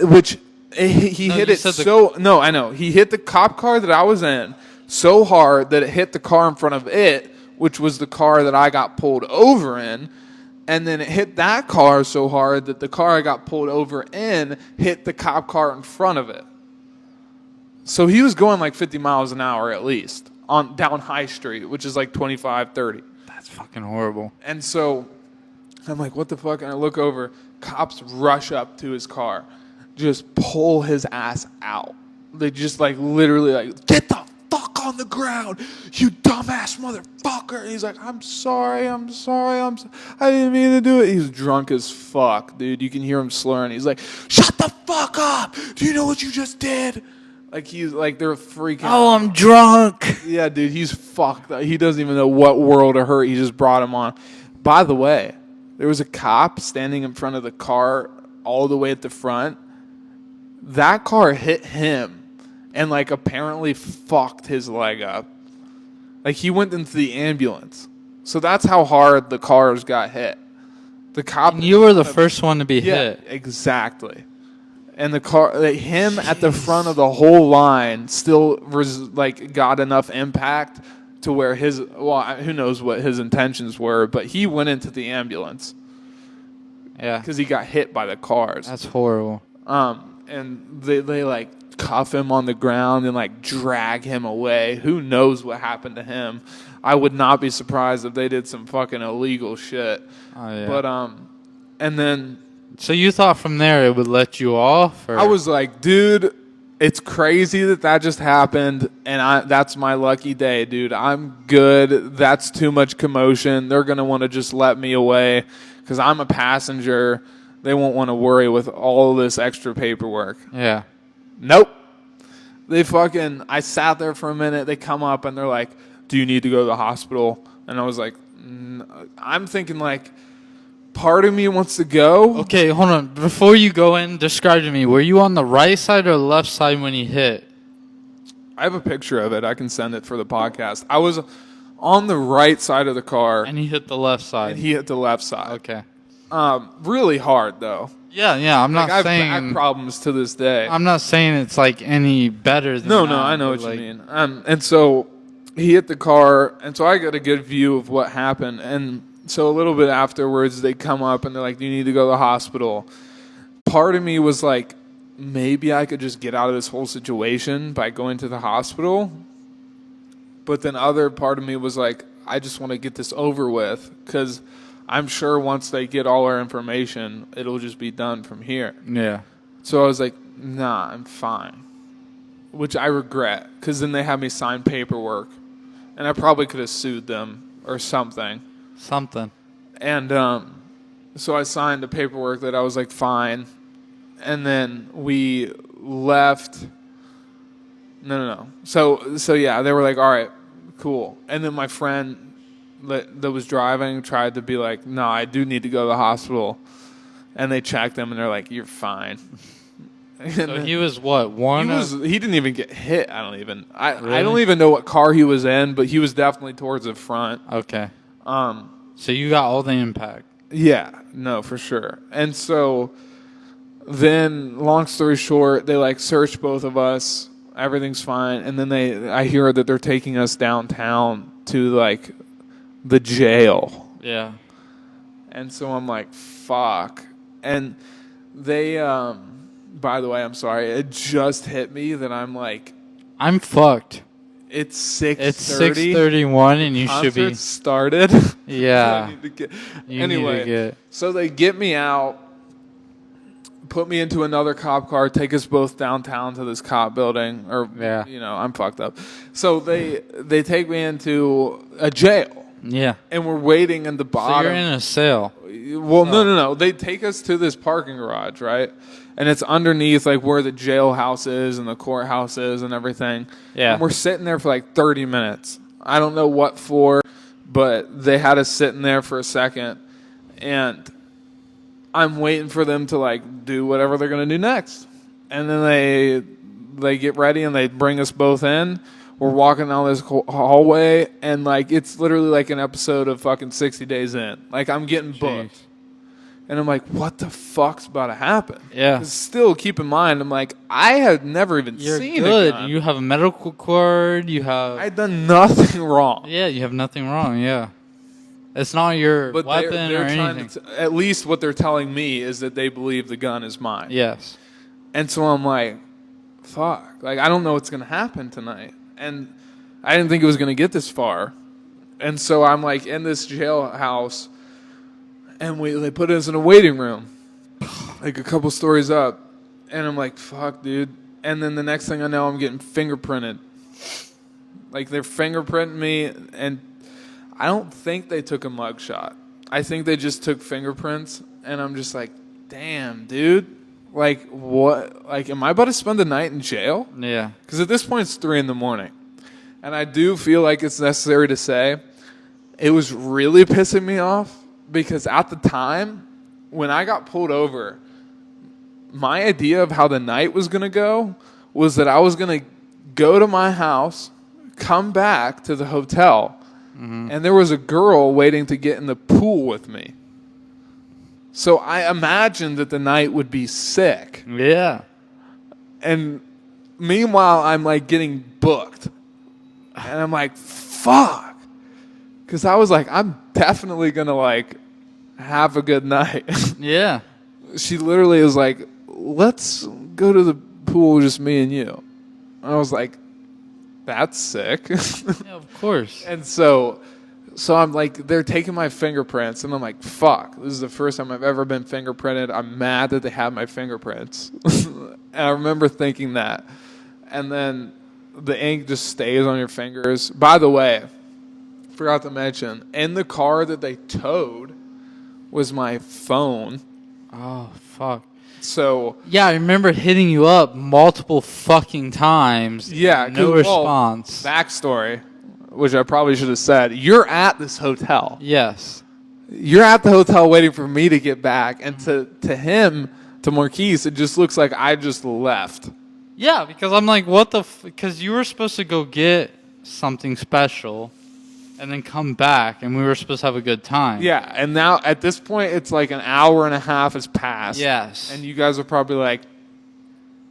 which he No, hit you it said so... No, I know. He hit the cop car that I was in so hard that it hit the car in front of it, which was the car that I got pulled over in. And then it hit that car so hard that the car I got pulled over in hit the cop car in front of it. So he was going like 50 miles an hour at least down High Street, which is like 25, 30. That's fucking horrible. And so I'm like, what the fuck? And I look over, cops rush up to his car, just pull his ass out. They just like literally like, get the fuck on the ground, you dumbass motherfucker. And he's like, I'm sorry. I didn't mean to do it. He's drunk as fuck, dude. You can hear him slurring. He's like, shut the fuck up. Do you know what you just did? Like he's like, they're freaking out. Oh, I'm drunk. Yeah, dude, he's fucked. He doesn't even know what world of hurt he just brought him on. By the way, there was a cop standing in front of the car all the way at the front. That car hit him and, like, apparently fucked his leg up. Like, he went into the ambulance. So that's how hard the cars got hit. The cop... And you were the first one to be hit. Exactly. And the car, like, him at the front of the whole line still got enough impact to where who knows what his intentions were, but he went into the ambulance. Yeah. Because he got hit by the cars. That's horrible. And they like cuff him on the ground and like drag him away. Who knows what happened to him? I would not be surprised if they did some fucking illegal shit. Oh, yeah. But and then... So you thought from there it would let you off? Or? I was like, dude, it's crazy that just happened, and that's my lucky day, dude. I'm good. That's too much commotion. They're going to want to just let me away because I'm a passenger. They won't want to worry with all this extra paperwork. Yeah. Nope. I sat there for a minute. They come up, and they're like, do you need to go to the hospital? And I was like, I'm thinking like, part of me wants to go. Okay, hold on. Before you go in, describe to me. Were you on the right side or left side when you hit? I have a picture of it. I can send it for the podcast. I was on the right side of the car, And he hit the left side. and he hit the left side. Okay. Really hard though. Yeah. I'm not I have saying. back problems to this day. I'm not saying it's like any better than No, that, I know but, what like, you mean. And so he hit the car, and so I got a good view of what happened. And so a little bit afterwards, they come up and they're like, "You need to go to the hospital." Part of me was like, maybe I could just get out of this whole situation by going to the hospital. But then other part of me was like, I just want to get this over with because I'm sure once they get all our information, it'll just be done from here. Yeah. So I was like, nah, I'm fine. Which I regret because then they had me sign paperwork. And I probably could have sued them or something. Something. And so I signed the paperwork that I was like, fine. And then we left. No. So yeah, they were like, all right, cool. And then my friend that was driving tried to be like, no, I do need to go to the hospital. And they checked him and they're like, you're fine. So he was what? He didn't even get hit. I Really? don't even know what car he was in, but he was definitely towards the front. Okay. So you got all the impact. Yeah, no, for sure. And so then, long story short, they like search both of us. Everything's fine, and then I hear that they're taking us downtown to like the jail. Yeah. And so I'm like, fuck. And they, by the way, I'm sorry. It just hit me that I'm like, I'm fucked. it's 6:30. It's 6:31 and you should be. Concert started. Yeah. I need to get, You anyway, need to get. so they get me out, put me into another cop car, take us both downtown to this cop building, or Yeah. I'm fucked up. So they take me into a jail, Yeah. and we're waiting in the So bottom. you're in a cell. Well, no. They take us to this parking garage, right? And it's underneath like where the jailhouse is and the courthouse is and everything. Yeah. And we're sitting there for like 30 minutes. I don't know what for, but they had us sitting there for a second. And I'm waiting for them to like do whatever they're going to do next. And then they get ready and they bring us both in. We're walking down this hallway and like it's literally like an episode of fucking 60 Days In. Like I'm getting booked. And I'm like, what the fuck's about to happen? Yeah. 'Cause still, keep in mind, I'm like, I had never even You're seen good. a gun. You have a medical cord. You have. I'd done nothing wrong. Yeah, you have nothing wrong. Yeah. It's not your But weapon they're or trying anything. to at least what they're telling me is that they believe the gun is mine. Yes. And so I'm like, fuck. Like, I don't know what's going to happen tonight. And I didn't think it was going to get this far. And so I'm like in this jailhouse, and they put us in a waiting room, like a couple stories up. And I'm like, fuck, dude. And then the next thing I know, I'm getting fingerprinted. Like, they're fingerprinting me, and I don't think they took a mugshot. I think they just took fingerprints, and I'm just like, damn, dude. Like, what? Like, am I about to spend the night in jail? Yeah. Because at this point, it's 3 a.m. And I do feel like it's necessary to say it was really pissing me off because at the time, when I got pulled over, my idea of how the night was going to go was that I was going to go to my house, come back to the hotel, and there was a girl waiting to get in the pool with me. So I imagined that the night would be sick. Yeah. And meanwhile, I'm like getting booked. And I'm like, fuck. Because I was like, I'm definitely going to like have a good night. Yeah. She literally was like, let's go to the pool, just me and you. And I was like, that's sick. Yeah, of course. And so I'm like, they're taking my fingerprints, and I'm like, fuck, this is the first time I've ever been fingerprinted. I'm mad that they have my fingerprints. And I remember thinking that. And then the ink just stays on your fingers. By the way, forgot to mention, in the car that they towed was my phone. Oh, fuck. So Yeah, I remember hitting you up multiple fucking times. yeah, No response. Backstory, which I probably should have said. You're at this hotel. Yes. you're at the hotel waiting for me to get back, and to him, to Marquise, it just looks like I just left. Yeah, because I'm like, what the? Because you were supposed to go get something special, and then come back, and we were supposed to have a good time. Yeah, and now at this point, it's like an hour and a half has passed. Yes. And you guys are probably like,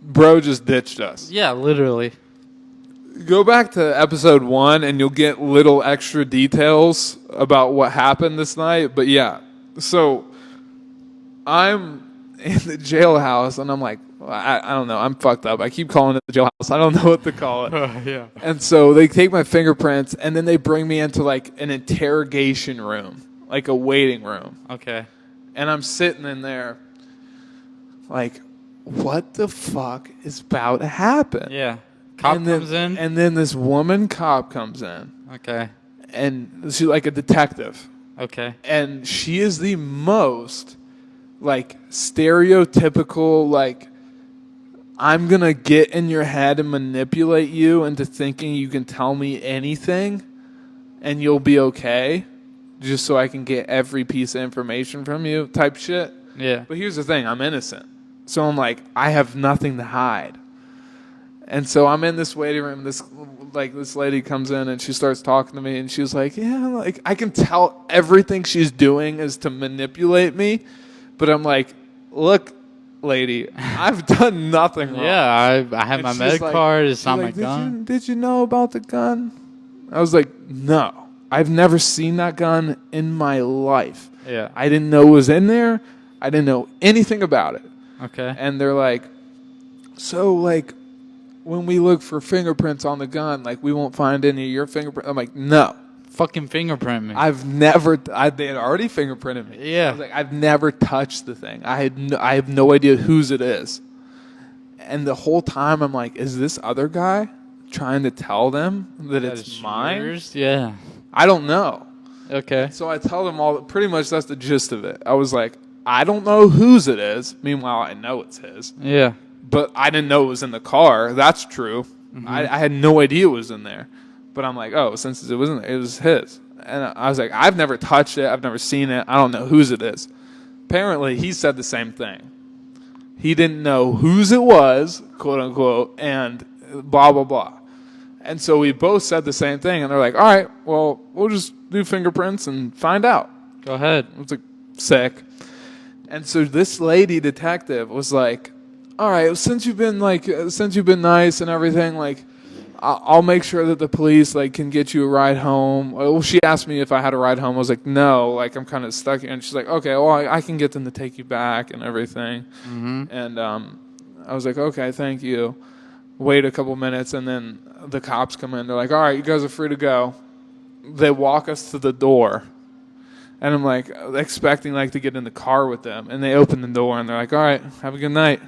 bro just ditched us. Yeah, literally. Go back to episode 1, and you'll get little extra details about what happened this night. But yeah, so I'm in the jailhouse, and I'm like, I don't know. I'm fucked up. I keep calling it the jailhouse. I don't know what to call it. Yeah. And so they take my fingerprints, and then they bring me into like an interrogation room, like a waiting room. Okay. And I'm sitting in there like, what the fuck is about to happen? Yeah. Cop and then, comes in. And then this woman cop comes in. Okay. And she's like a detective. Okay. And she is the most like stereotypical, like, I'm going to get in your head and manipulate you into thinking you can tell me anything and you'll be okay just so I can get every piece of information from you type shit. Yeah. But here's the thing. I'm innocent. So I'm like, I have nothing to hide. And so I'm in this waiting room. This lady comes in and she starts talking to me and she's like, yeah, like I can tell everything she's doing is to manipulate me. But I'm like, look, lady, I've done nothing wrong. Yeah, I have And my she's med like- card. It's she's not like, my gun. Did you know about the gun? I was like, no. I've never seen that gun in my life. Yeah. I didn't know it was in there. I didn't know anything about it. Okay. And they're like, so like when we look for fingerprints on the gun, like we won't find any of your fingerprints. I'm like, no. Fucking fingerprint me. they had already fingerprinted me. Yeah. I was like, I've never touched the thing. I have no idea whose it is. And the whole time I'm like, is this other guy trying to tell them that it's mine? Yours? Yeah. I don't know. Okay. So I tell them all, pretty much that's the gist of it. I was like, I don't know whose it is. Meanwhile, I know it's his. Yeah. But I didn't know it was in the car. That's true. Mm-hmm. I had no idea it was in there. But I'm like, oh, since it wasn't there, it was his. And I was like, I've never touched it. I've never seen it. I don't know whose it is. Apparently, he said the same thing. He didn't know whose it was, quote unquote, and blah, blah, blah. And so we both said the same thing. And they're like, all right, well, we'll just do fingerprints and find out. Go ahead. I was like, sick. And so this lady detective was like, all right, since you've been nice and everything, like, I'll make sure that the police like can get you a ride home. Well, she asked me if I had a ride home. I was like, no, like I'm kind of stuck here. And she's like, okay, well, I can get them to take you back and everything. Mm-hmm. And I was like, okay, thank you. Wait a couple minutes, and then the cops come in. They're like, all right, you guys are free to go. They walk us to the door. And I'm like expecting like to get in the car with them. And they open the door, and they're like, all right, have a good night.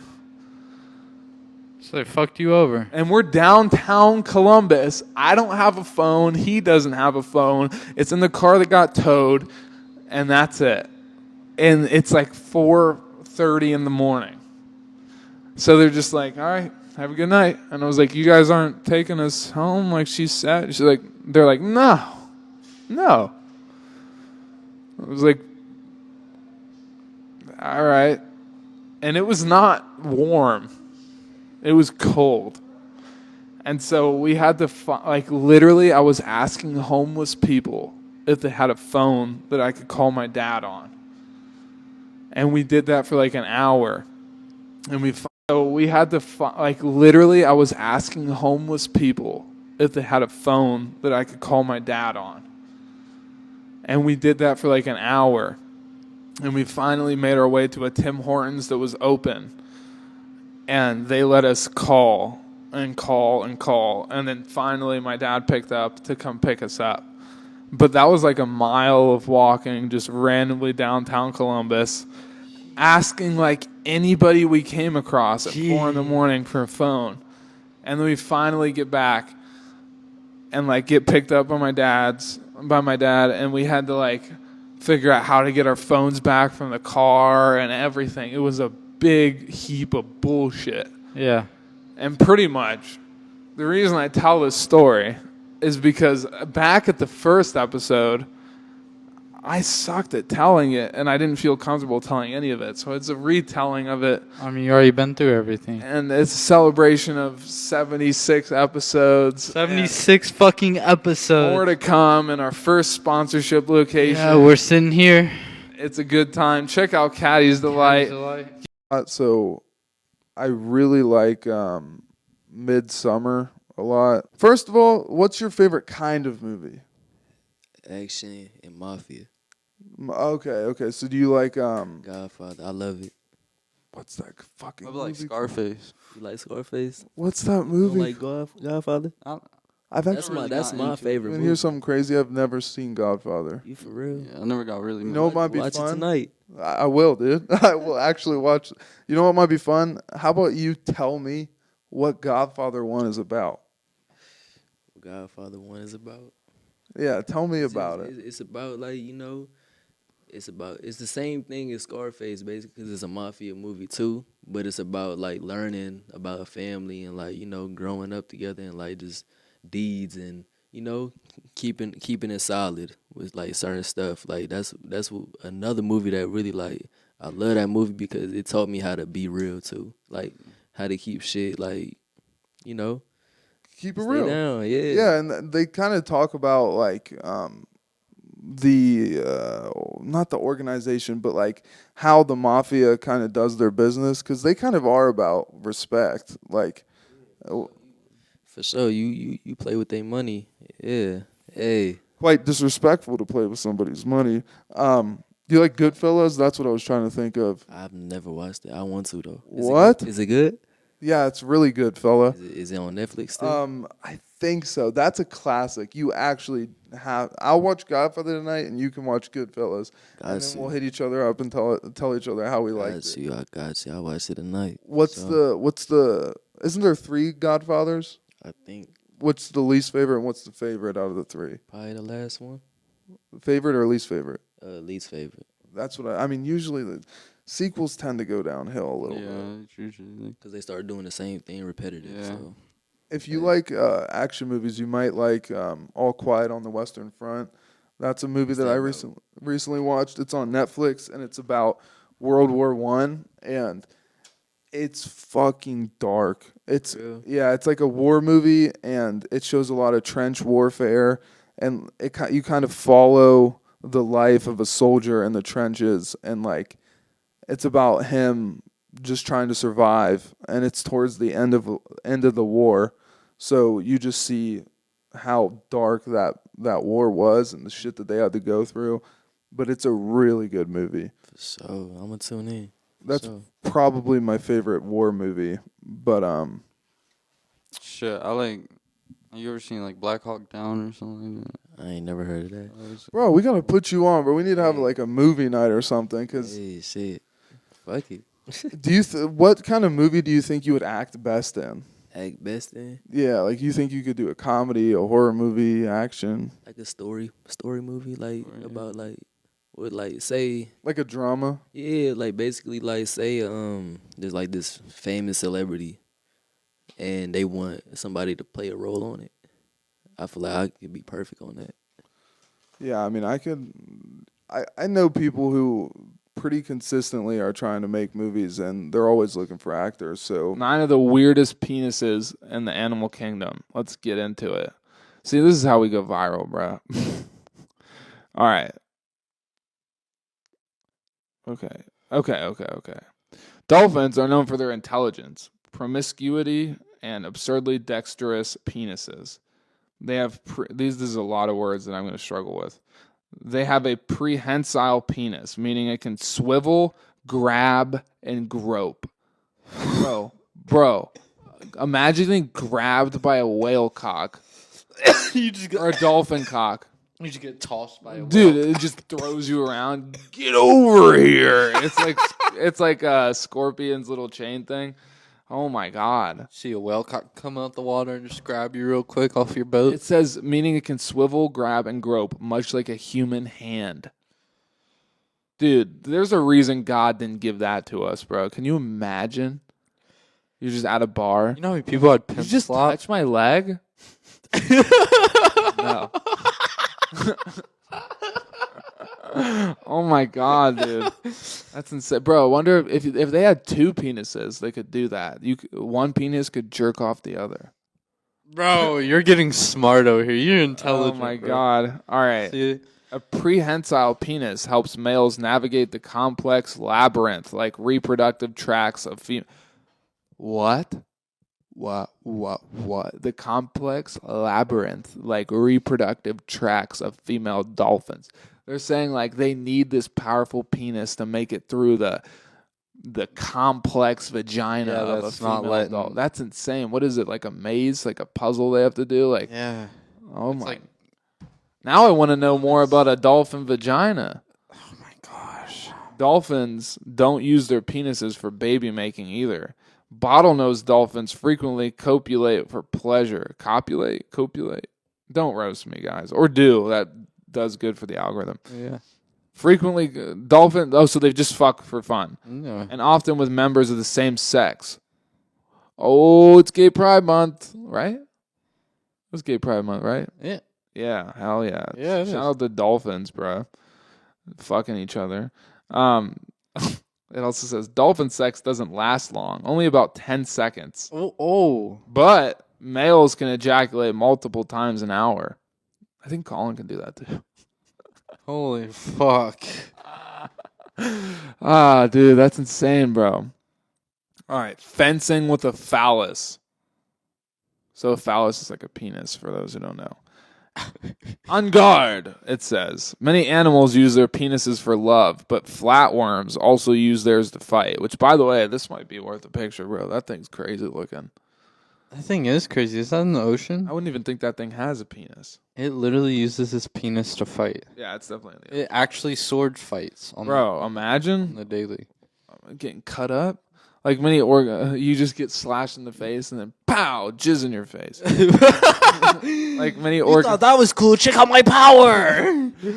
So they fucked you over. And we're downtown Columbus. I don't have a phone. He doesn't have a phone. It's in the car that got towed, and that's it. And it's like 4:30 in the morning. So they're just like, all right, have a good night. And I was like, you guys aren't taking us home like she said? She's like, they're like, no. I was like, all right. And it was not warm. It was cold. And so we had to, literally, I was asking homeless people if they had a phone that I could call my dad on. And we did that for like an hour. And we had to, literally, I was asking homeless people if they had a phone that I could call my dad on. And we did that for like an hour. And we finally made our way to a Tim Hortons that was open. And they let us call and call and call. And then finally my dad picked up to come pick us up. But that was like a mile of walking just randomly downtown Columbus, asking like anybody we came across at 4 a.m. for a phone. And then we finally get back and like get picked up by my dad. And we had to like figure out how to get our phones back from the car and everything. It was a big heap of bullshit. Yeah. And pretty much the reason I tell this story is because back at the first episode, I sucked at telling it, and I didn't feel comfortable telling any of it. So it's a retelling of it, I mean, you already been through everything. and it's a celebration of 76 episodes. 76 fucking and episodes. more to come in our first sponsorship location. Yeah, we're sitting here. It's a good time. Check out Caddy's Delight. So I really like Midsummer a lot. First of all, what's your favorite kind of movie? Action and mafia. Okay. So do you like Godfather. I love it. what's that fucking I like movie? Scarface. You like Scarface? What's that You movie? don't like Godfather? I've That's actually my favorite and movie. here's something crazy. I've never seen Godfather. You for real? Yeah, I never got really. You know what might be Watch it fun? tonight. I will, dude. I will actually watch. You know what might be fun? How about you tell me what Godfather 1 is about? Godfather 1 is about. Yeah, tell me about it. It's about like it's the same thing as Scarface basically because it's a mafia movie too, but it's about like learning about a family and like growing up together and like just deeds and keeping it solid with like certain stuff. Like that's another movie that really like I love that movie because it taught me how to be real too, like how to keep shit like Keep it stay real. down, yeah. Yeah, and they kind of talk about like the not the organization, but like how the mafia kind of does their business because they kind of are about respect. Like, For sure, you play with their money, yeah. Hey, quite disrespectful to play with somebody's money. Do you like Goodfellas? That's what I was trying to think of. I've never watched it. I want to though. What? Is it good? Yeah, it's really good, fella. Is it on Netflix still? I think so. That's a classic. You actually have. I'll watch Godfather tonight, and you can watch Goodfellas, and then we'll hit each other up and tell each other how we like it. I got you. I'll watch it tonight. What's the? Isn't there 3 Godfathers? I think What's the least favorite, and what's the favorite out of the 3? probably the last one. Favorite or least favorite? Least favorite. That's what I mean. Usually the sequels tend to go downhill a little bit. Yeah, it's usually. Because they start doing the same thing repetitive. Yeah. So. If you like action movies, you might like All Quiet on the Western Front. That's a movie that I recently watched. It's on Netflix, and it's about World War I, and it's fucking dark. It's it's like a war movie, and it shows a lot of trench warfare, and you kind of follow the life of a soldier in the trenches, and like it's about him just trying to survive, and it's towards the end of the war, so you just see how dark that war was and the shit that they had to go through. But it's a really good movie. So I'm gonna tune in. That's probably my favorite war movie. But Shit, I like. You ever seen like Black Hawk Down or something like that? I ain't never heard of that. bro, we gotta put you on, bro. We need to have like a movie night or something. Cause Hey, shit. Fuck it. do you what kind of movie do you think you would act best in? Act best in Yeah, like you think you could do a comedy, a horror movie, action, like a story movie, like about like what like say like a drama. yeah, like basically like say there's like this famous celebrity and they want somebody to play a role on it. I feel like I could be perfect on that. Yeah, I mean, I know people who pretty consistently are trying to make movies, and they're always looking for actors. So 9 of the weirdest penises in the animal kingdom. Let's get into it. See, this is how we go viral, bro. All right. Okay. Dolphins are known for their intelligence, promiscuity, and absurdly dexterous penises. They have this is a lot of words that I'm going to struggle with. They have a prehensile penis, meaning it can swivel, grab, and grope. Bro, imagine being grabbed by a whale cock or a dolphin cock. You just get tossed by a Dude, it just throws you around. Get over here. It's like a scorpion's little chain thing. Oh my God. See a whale cock come out the water and just grab you real quick off your boat. It says, meaning it can swivel, grab, and grope, much like a human hand. Dude, there's a reason God didn't give that to us, bro. Can you imagine? You're just at a bar. You know how many people had pimp You just slop? touch my leg? No. my god, dude, that's insane, bro. I wonder if they had two penises, they could do that. One penis could jerk off the other. Bro, you're getting smart over here. You're intelligent. Oh my bro. god! All right. See? A prehensile penis helps males navigate the complex labyrinth like reproductive tracts of female. What? What? The complex labyrinth like reproductive tracts of female dolphins. They're saying like they need this powerful penis to make it through the complex vagina of a that's not female dolphin. That's insane. What is it, like a maze, like a puzzle they have to do? Like, Yeah. oh It's my. like- Now I want to know more about a dolphin vagina. Oh my gosh. Dolphins don't use their penises for baby making either. Bottlenose dolphins frequently copulate for pleasure. Copulate? Don't roast me, guys. Or do. That does good for the algorithm. Yeah. Frequently, so they just fuck for fun. No. And often with members of the same sex. Oh, it's Gay Pride Month, right? It's Gay Pride Month, right? Yeah. Yeah, hell yeah. Yeah, it Shout is. out to dolphins, bro. Fucking each other. It also says dolphin sex doesn't last long, only about 10 seconds. Oh. But males can ejaculate multiple times an hour. I think Colin can do that too. Holy fuck. Dude, that's insane, bro. All right, fencing with a phallus. So a phallus is like a penis, for those who don't know. On guard, it says. Many animals use their penises for love, but flatworms also use theirs to fight. Which, by the way, this might be worth a picture, bro. That thing's crazy looking. That thing is crazy. Is that in the ocean? I wouldn't even think that thing has a penis. It literally uses its penis to fight. Yeah, it's definitely in the It actually sword fights on Bro, imagine the daily. getting cut up. Like many you just get slashed in the face and then pow, jizz in your face. Like many organs. that was cool. Check out my power.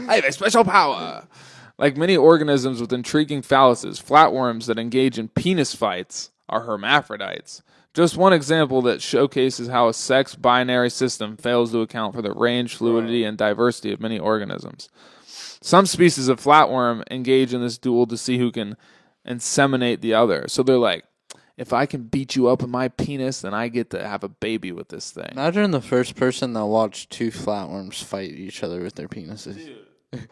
I have a special power. Like many organisms with intriguing phalluses, flatworms that engage in penis fights are hermaphrodites. Just one example that showcases how a sex binary system fails to account for the range, fluidity, and diversity of many organisms. Some species of flatworm engage in this duel to see who can inseminate the other. So they're like, if I can beat you up with my penis, then I get to have a baby with this thing. Imagine the first person that watched two flatworms fight each other with their penises.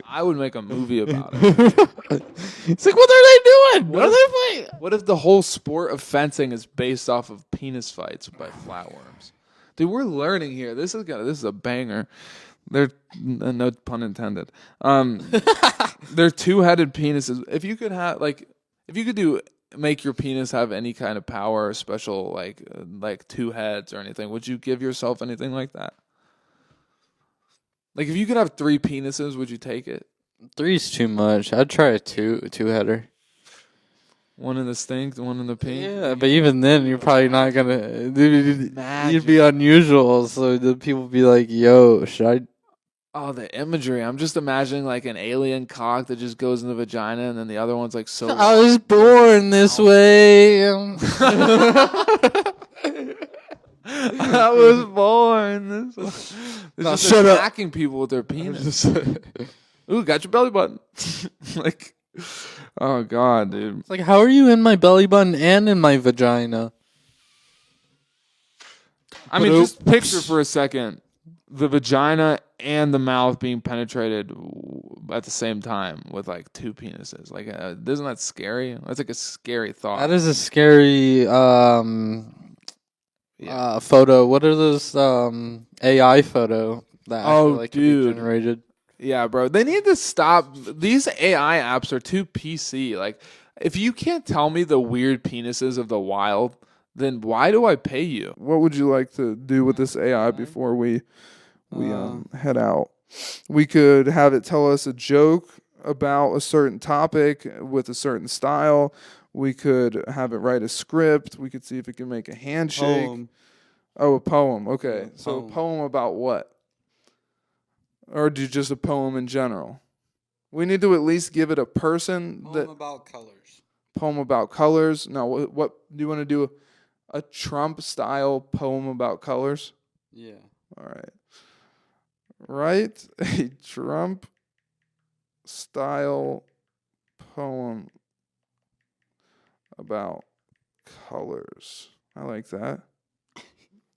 I would make a movie about it. It's like, what are they doing? What are they fighting? What if the whole sport of fencing is based off of penis fights by flatworms? Dude, we're learning here. This is a banger. They're no pun intended. They're two-headed penises. If you could make your penis have any kind of power or special like two heads or anything, would you give yourself anything like that? Like if you could have three penises, would you take it? Three's too much. I'd try a two-header. One in the stink, one in the pink. Yeah, but even then, you're probably not gonna. Dude, Magic. you'd be unusual, so the people be like, "Yo, should I?" Oh, the imagery. I'm just imagining like an alien cock that just goes in the vagina and then the other one's like so... I was born this way. I was born this way. They're just shut up. attacking people with their penis. Ooh, got your belly button. Like, oh, God, dude. It's like, how are you in my belly button and in my vagina? I mean, just picture for a second the vagina and the mouth being penetrated at the same time with like two penises. Like, isn't that scary? That's like a scary thought. That is a scary photo. What are those AI photo that Oh, actually, like, can be dude. generated? Yeah, bro. They need to stop. These AI apps are too PC. Like, if you can't tell me the weird penises of the wild, then why do I pay you? What would you like to do with this AI before we head out? We could have it tell us a joke about a certain topic with a certain style. We could have it write a script. We could see if it can make a handshake. Poem. Oh, a poem. Okay. Yeah, So a poem. poem about what? Or do just a poem in general? We need to at least give it a person. About colors. Poem about colors. Now, what do you want to do? A Trump style poem about colors? Yeah. All right. Write a Trump style poem about colors. I like that.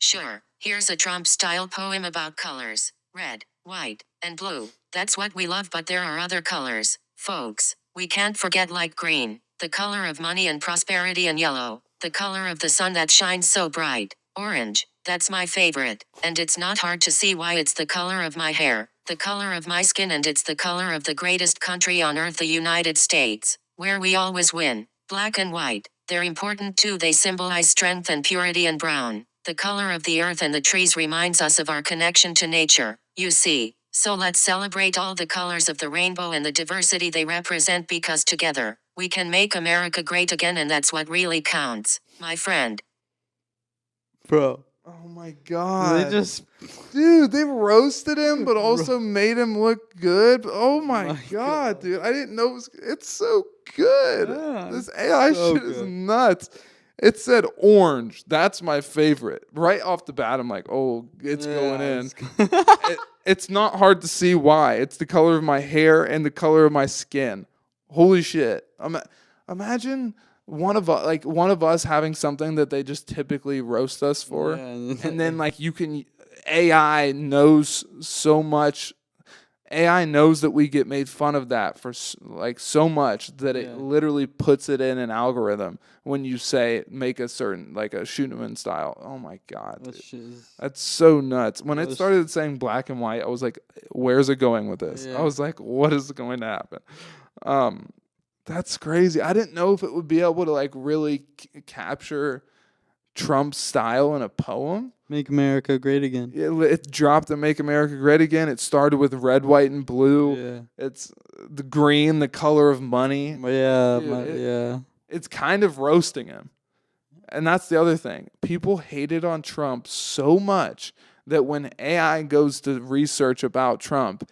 Sure, here's a Trump-style poem about colors. Red, white, and blue. That's what we love, but there are other colors, folks. We can't forget light green, the color of money and prosperity, and yellow, the color of the sun that shines so bright. Orange, that's my favorite, and it's not hard to see why. It's the color of my hair, the color of my skin, and it's the color of the greatest country on earth, the United States, where we always win. Black and white, they're important too. They symbolize strength and purity. And brown, the color of the earth and the trees, reminds us of our connection to nature, you see. So let's celebrate all the colors of the rainbow and the diversity they represent, because together, we can make America great again, and that's what really counts, my friend. Bro. Oh my god. They just Dude, they roasted him, but also made him look good. Oh my, my god, dude. I didn't know it's so good. Yeah, This AI so shit is good. nuts. It said orange. That's my favorite. Right off the bat, I'm like, oh, it's going in. It's not hard to see why. It's the color of my hair and the color of my skin. Holy shit. Imagine one of us having something that they just typically roast us for. Yeah. And then like AI knows so much. AI knows that we get made fun of that for like so much that it literally puts it in an algorithm when you say make a certain, like a Scheuneman style. Oh my god, dude. That's so nuts. When it started saying black and white, I was like, where's it going with this? I was like, what is going to happen? That's crazy. I didn't know if it would be able to like really capture Trump's style in a poem. Make America great again. It dropped to Make America Great Again. It started with red, white, and blue. Yeah. It's the green, the color of money. Yeah, Dude, it's kind of roasting him. And that's the other thing. People hated on Trump so much that when AI goes to research about Trump,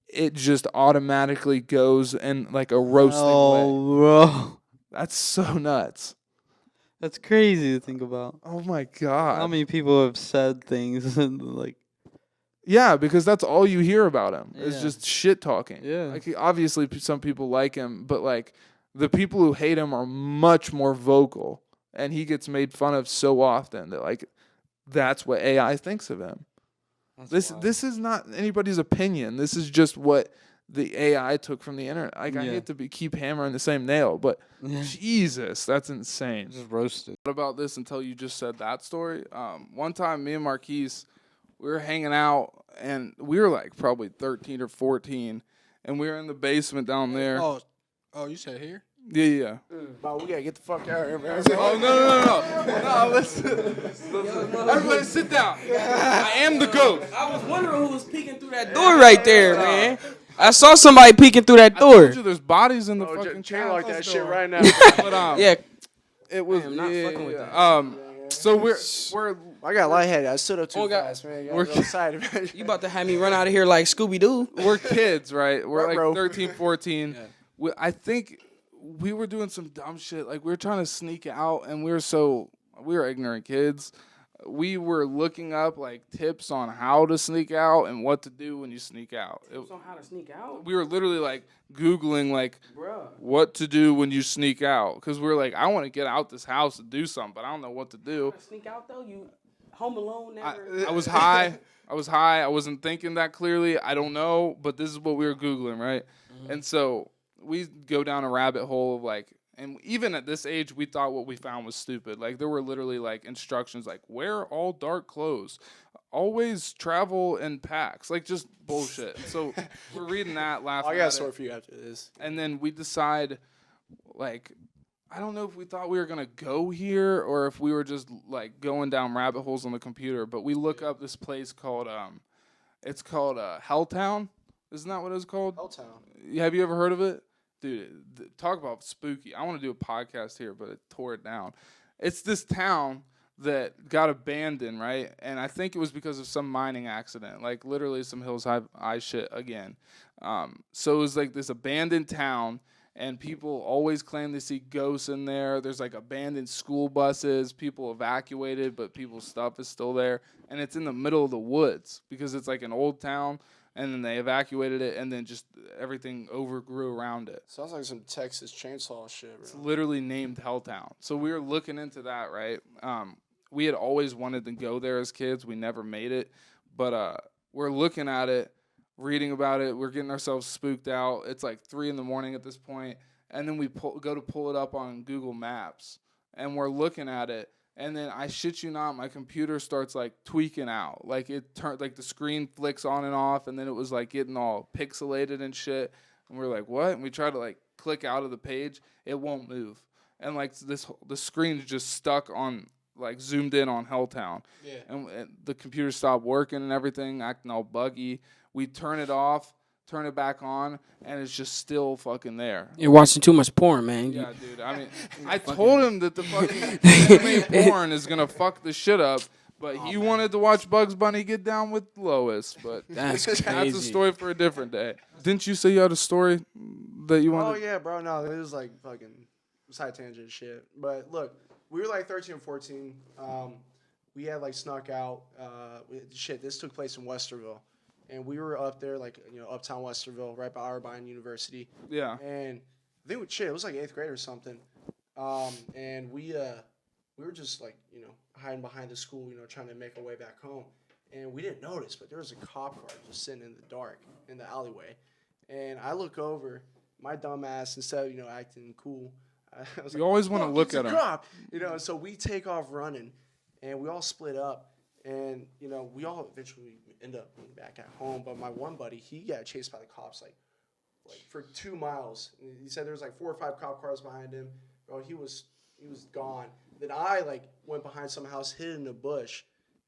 it just automatically goes in like a roasting way. Bro. That's so nuts. That's crazy to think about. Oh my god. How many people have said things and like yeah, because that's all you hear about him is Yeah. just shit talking. Yeah. Like obviously some people like him, but like the people who hate him are much more vocal, and he gets made fun of so often that like that's what AI thinks of him. This is not anybody's opinion. This is just what the AI took from the internet. Like I hate to keep hammering the same nail, but Jesus, that's insane. just roasted. What about this until you just said that story? One time, me and Marquise, we were hanging out, and we were like probably 13 or 14, and we were in the basement down there. Oh, you said here? Yeah. Bro, we gotta get the fuck out of here, man. Oh no! No, listen. Everybody, sit down. I am the ghost. I was wondering who was peeking through that door right there, man. I saw somebody peeking through that I door. told you there's bodies in the fucking Chain like that shit right now. But Yeah, it was I'm not fucking with that. So we're I got lightheaded. I stood up too Oh, God. fast, man. We're- Got excited, man. you about to have me run out of here like Scooby Doo? we're kids, right? We're like Bro. 13, 14. I think we were doing some dumb shit. Like we were trying to sneak out, and we were ignorant kids. We were looking up like tips on how to sneak out and what to do when you sneak out. On how to sneak out, We were literally like Googling like bruh. what to do when you sneak out, because we were like, I want to get out this house and do something, but I don't know what to do. Sneak out though, you home alone never. I was high. I wasn't thinking that clearly. I don't know, but this is what we were Googling, right? And so we go down a rabbit hole of like, and even at this age, we thought what we found was stupid. Like there were literally like instructions like wear all dark clothes, always travel in packs, like just bullshit. So we're reading that, laughing. I got a at story it. for you after this. And then we decide, like, I don't know if we thought we were gonna go here or if we were just like going down rabbit holes on the computer. But we look up this place called it's called Helltown. Isn't that what it's called? Helltown. Have you ever heard of it? Dude, talk about spooky. I want to do a podcast here, but it tore it down. It's this town that got abandoned, right? And I think it was because of some mining accident, like literally some Hills High shit again. So it was like this abandoned town, and people always claim they see ghosts in there. There's like abandoned school buses, people evacuated, but people's stuff is still there. And it's in the middle of the woods because it's like an old town. and then they evacuated it, and then just everything overgrew around it. Sounds like some Texas chainsaw shit, It's bro. literally named Helltown. So we were looking into that, right? We had always wanted to go there as kids. We never made it, but we're looking at it, reading about it. We're getting ourselves spooked out. It's like 3 a.m. at this point, and then we go to pull it up on Google Maps, and we're looking at it. And then I shit you not, my computer starts like tweaking out. Like it turned, like the screen flicks on and off, and then it was like getting all pixelated and shit. And we're like, what? And we try to like click out of the page, it won't move. And like the screen's just stuck on, like zoomed in on Helltown. Yeah. And the computer stopped working and everything, acting all buggy. We turn it off, turn it back on, and it's just still fucking there. You're watching too much porn, man. Yeah, dude. I mean, I told him that the fucking anime porn is gonna fuck the shit up, but he wanted to watch Bugs Bunny get down with Lois. But That's that's a crazy. story for a different day. Didn't you say you had a story that you Oh wanted? yeah, bro. No, it was like fucking side tangent shit. But look, we were like 13 or 14. We had like snuck out. This took place in Westerville, and we were up there, like uptown Westerville, right by Irvine University. Yeah. And I think it was like 8th grade or something. And we were just like hiding behind the school, trying to make our way back home. And we didn't notice, but there was a cop car just sitting in the dark in the alleyway. And I look over, my dumb ass, instead of acting cool, I was You like, always wanna "Fuck, look it's a at 'em." cop!" So we take off running, and we all split up, and we all eventually end up being back at home. But my one buddy, he got chased by the cops like for 2 miles. And he said there was like 4 or 5 cop cars behind him. Bro, he was gone. Then I went behind some house, hid in a bush,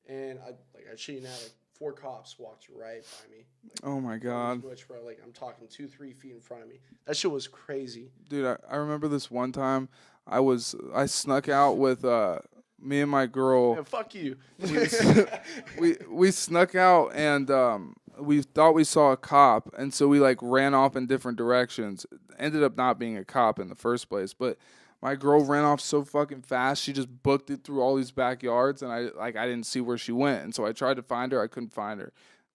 and I shit you not, 4 cops walked right by me. Oh my god. Bush, bro, I'm talking 2-3 feet in front of me. That shit was crazy. Dude, I remember this one time I snuck out with me and my girl. Man, fuck you. we snuck out and we thought we saw a cop, and so we ran off in different directions. Ended up not being a cop in the first place, but my girl ran off so fucking fast, she just booked it through all these backyards, and I didn't see where she went. And so I tried to find her, I couldn't find her.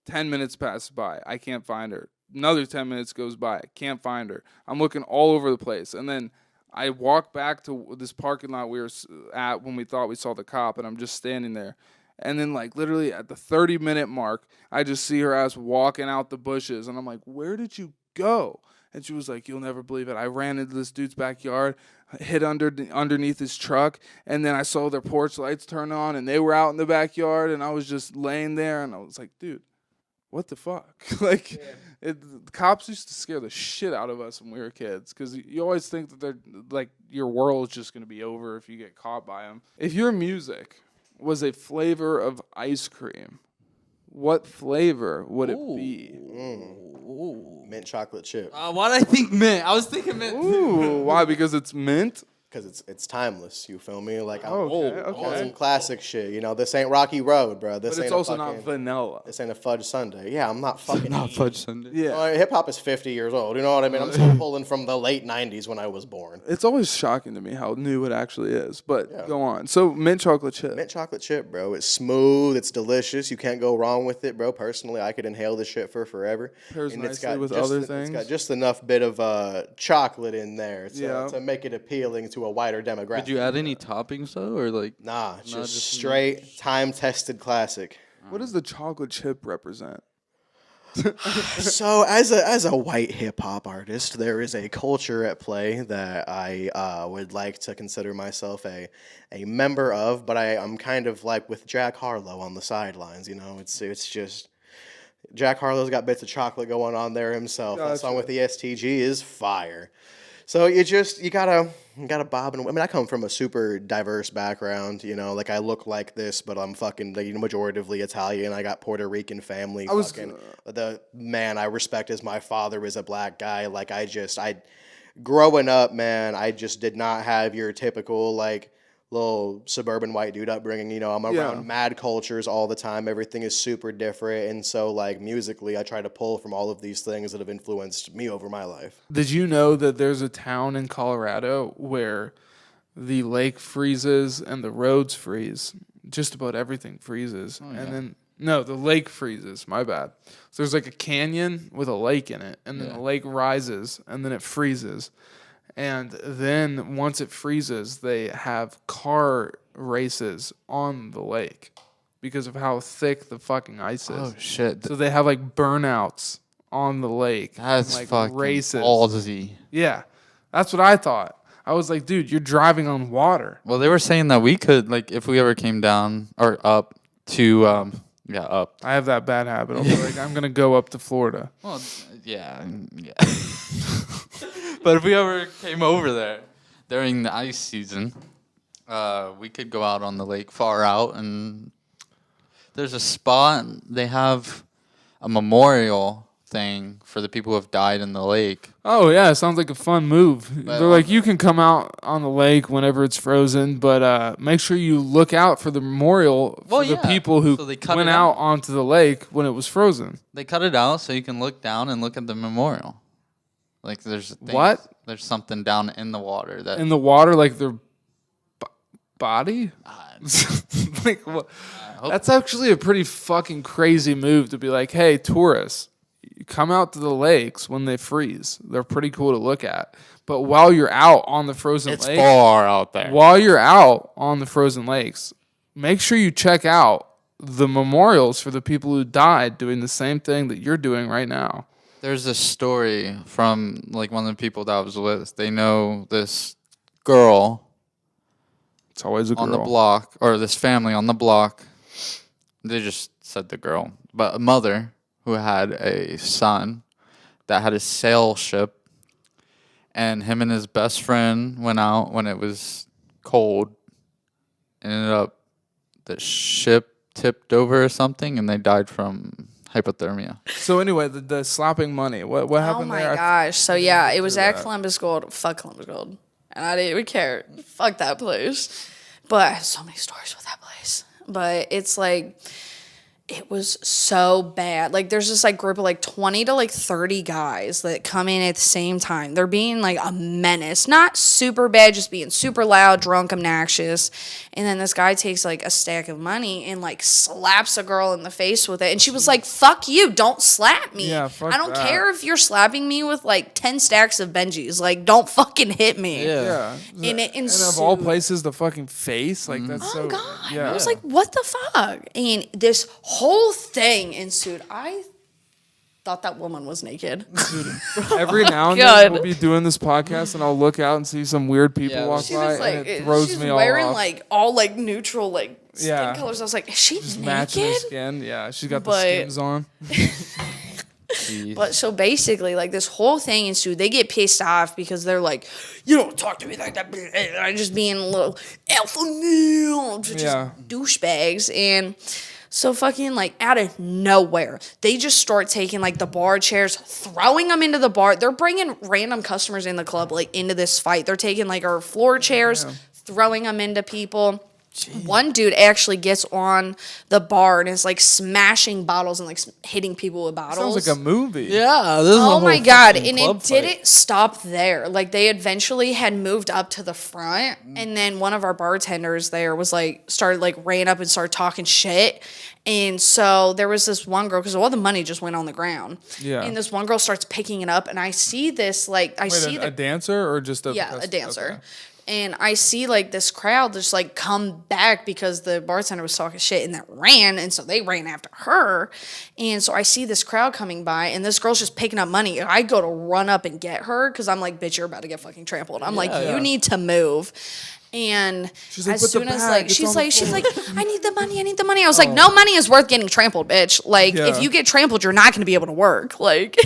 10 minutes passed by, I can't find her. Another 10 minutes goes by, I can't find her. I'm looking all over the place, and then I walk back to this parking lot we were at when we thought we saw the cop, and I'm just standing there. And then, literally at the 30-minute mark, I just see her ass walking out the bushes, and I'm like, where did you go? And she was like, you'll never believe it. I ran into this dude's backyard, hid underneath his truck, and then I saw their porch lights turn on, and they were out in the backyard, and I was just laying there, and I was like, dude, what the fuck? The cops used to scare the shit out of us when we were kids, because you always think that they're your world's just going to be over if you get caught by them. If your music was a flavor of ice cream, what flavor would it be? Mint chocolate chip. Why did I think mint? I was thinking mint. Ooh, why? Because it's mint? Because it's timeless. You feel me? Like I'm Okay. on some classic shit. This ain't Rocky Road, bro. This But ain't it's also fucking, not vanilla. This ain't a fudge sundae. Yeah, I'm not fucking. Not fudge sundae. Yeah. Hip hop is 50 years old. You know what I mean? I'm still pulling from the late 90s when I was born. It's always shocking to me how new it actually is. But Yeah. go on. So mint chocolate chip. Mint chocolate chip, bro. It's smooth. It's delicious. You can't go wrong with it, bro. Personally, I could inhale this shit for forever. Pairs And nicely with just other It's things. got just enough bit of chocolate in there Yeah. to make it appealing to a wider demographic. Did you add any toppings though, or Nah, just just straight time-tested classic. What does the chocolate chip represent? So, as a white hip hop artist, there is a culture at play that I would like to consider myself a member of, but I'm kind of like with Jack Harlow on the sidelines. It's just Jack Harlow's got bits of chocolate going on there himself. That song with the STG is fire. So you gotta bob and I mean, I come from a super diverse background, I look like this, but I'm fucking majoritively Italian. I got Puerto Rican family. The man I respect as my father is a black guy. Growing up, man, I just did not have your typical little suburban white dude upbringing. I'm around mad cultures all the time. Everything is super different, and so musically, I try to pull from all of these things that have influenced me over my life. Did you know that there's a town in Colorado where the lake freezes and the roads freeze? Just about everything freezes. And then No, the lake freezes. My bad. So there's like a canyon with a lake in it, and then the lake rises, and then it freezes. And then once it freezes, they have car races on the lake because of how thick the fucking ice is. Oh shit! So they have like burnouts on the lake. That's and, like, fucking races. ballsy. Yeah, that's what I thought. I was like, dude, you're driving on water. Well, they were saying that we could, like, if we ever came down or up to, up. I have that bad habit. I'll be like, I'm gonna go up to Florida. Well, yeah. But if we ever came over there during the ice season, we could go out on the lake far out, and there's a spot. They have a memorial thing for the people who have died in the lake. Oh yeah, it sounds like a fun move. But They're like, you can come out on the lake whenever it's frozen, but make sure you look out for the memorial for the people who So they cut went it out out. onto the lake when it was frozen. They cut it out so you can look down and look at the memorial. Like there's What? There's something down in the water that In the water, like their body. Like what? That's actually a pretty fucking crazy move to be like, hey, tourists, you come out to the lakes when they freeze. They're pretty cool to look at. But while you're out on the frozen it's lake, far out there. while you're out on the frozen lakes, make sure you check out the memorials for the people who died doing the same thing that you're doing right now. There's a story from like one of the people that I was with. They know this girl. It's always a girl. On the block, or this family on the block. They just said the girl. But a mother who had a son that had a sail ship. And him and his best friend went out when it was cold. Ended up, the ship tipped over or something, and they died from hypothermia. So anyway, the slapping money. What happened Oh my there? gosh. So yeah, it was at that. Columbus Gold. Fuck Columbus Gold. And I didn't even care. Fuck that place. But I have so many stories with that place. But it's like, it was so bad. Like there's this like group of like 20 to like 30 guys that come in at the same time. They're being like a menace. Not super bad, just being super loud, drunk, obnoxious. And then this guy takes like a stack of money and like slaps a girl in the face with it. And she was like, fuck you, don't slap me. Yeah, fuck I don't that. care if you're slapping me with like 10 stacks of Benjis. Like, don't fucking hit me. Yeah. And it And of all ensued. places, the fucking face. Like that's so. God. Yeah. I was like, what the fuck? And this whole thing ensued. I thought that woman was naked. Every now and God. then we'll be doing this podcast, and I'll look out and see some weird people walk She by, was like, and it throws she's me all wearing off. like all like neutral like Yeah. skin colors. I was like, is she Just matching the naked? skin. Yeah, she's got the But- skins on. But so basically, like this whole thing ensued. They get pissed off because they're like, "You don't talk to me like that." And I'm just being a little alpha male, just douchebags. And so fucking like out of nowhere, they just start taking like the bar chairs, throwing them into the bar. They're bringing random customers in the club like into this fight. They're taking like our floor chairs, throwing them into people. One dude actually gets on the bar and is like smashing bottles and like hitting people with bottles. Sounds like a movie. Yeah, this is a Oh whole my god! fucking And club it fight. didn't stop there. Like they eventually had moved up to the front, and then one of our bartenders there was like ran up and started talking shit. And so there was this one girl, because all the money just went on the ground. Yeah. And this one girl starts picking it up, and I see this like Wait, a dancer or just a a dancer. Okay. And I see like this crowd just like come back because the bartender was talking shit and that ran. And so they ran after her. And so I see this crowd coming by and this girl's just picking up money. And I go to run up and get her because I'm like, bitch, you're about to get fucking trampled. I'm like, you need to move. And She's like, as "Put the soon as bag, like it's she's on the like I need the money. I was like, no money is worth getting trampled, bitch. Like Yeah. if you get trampled, you're not gonna be able to work. Like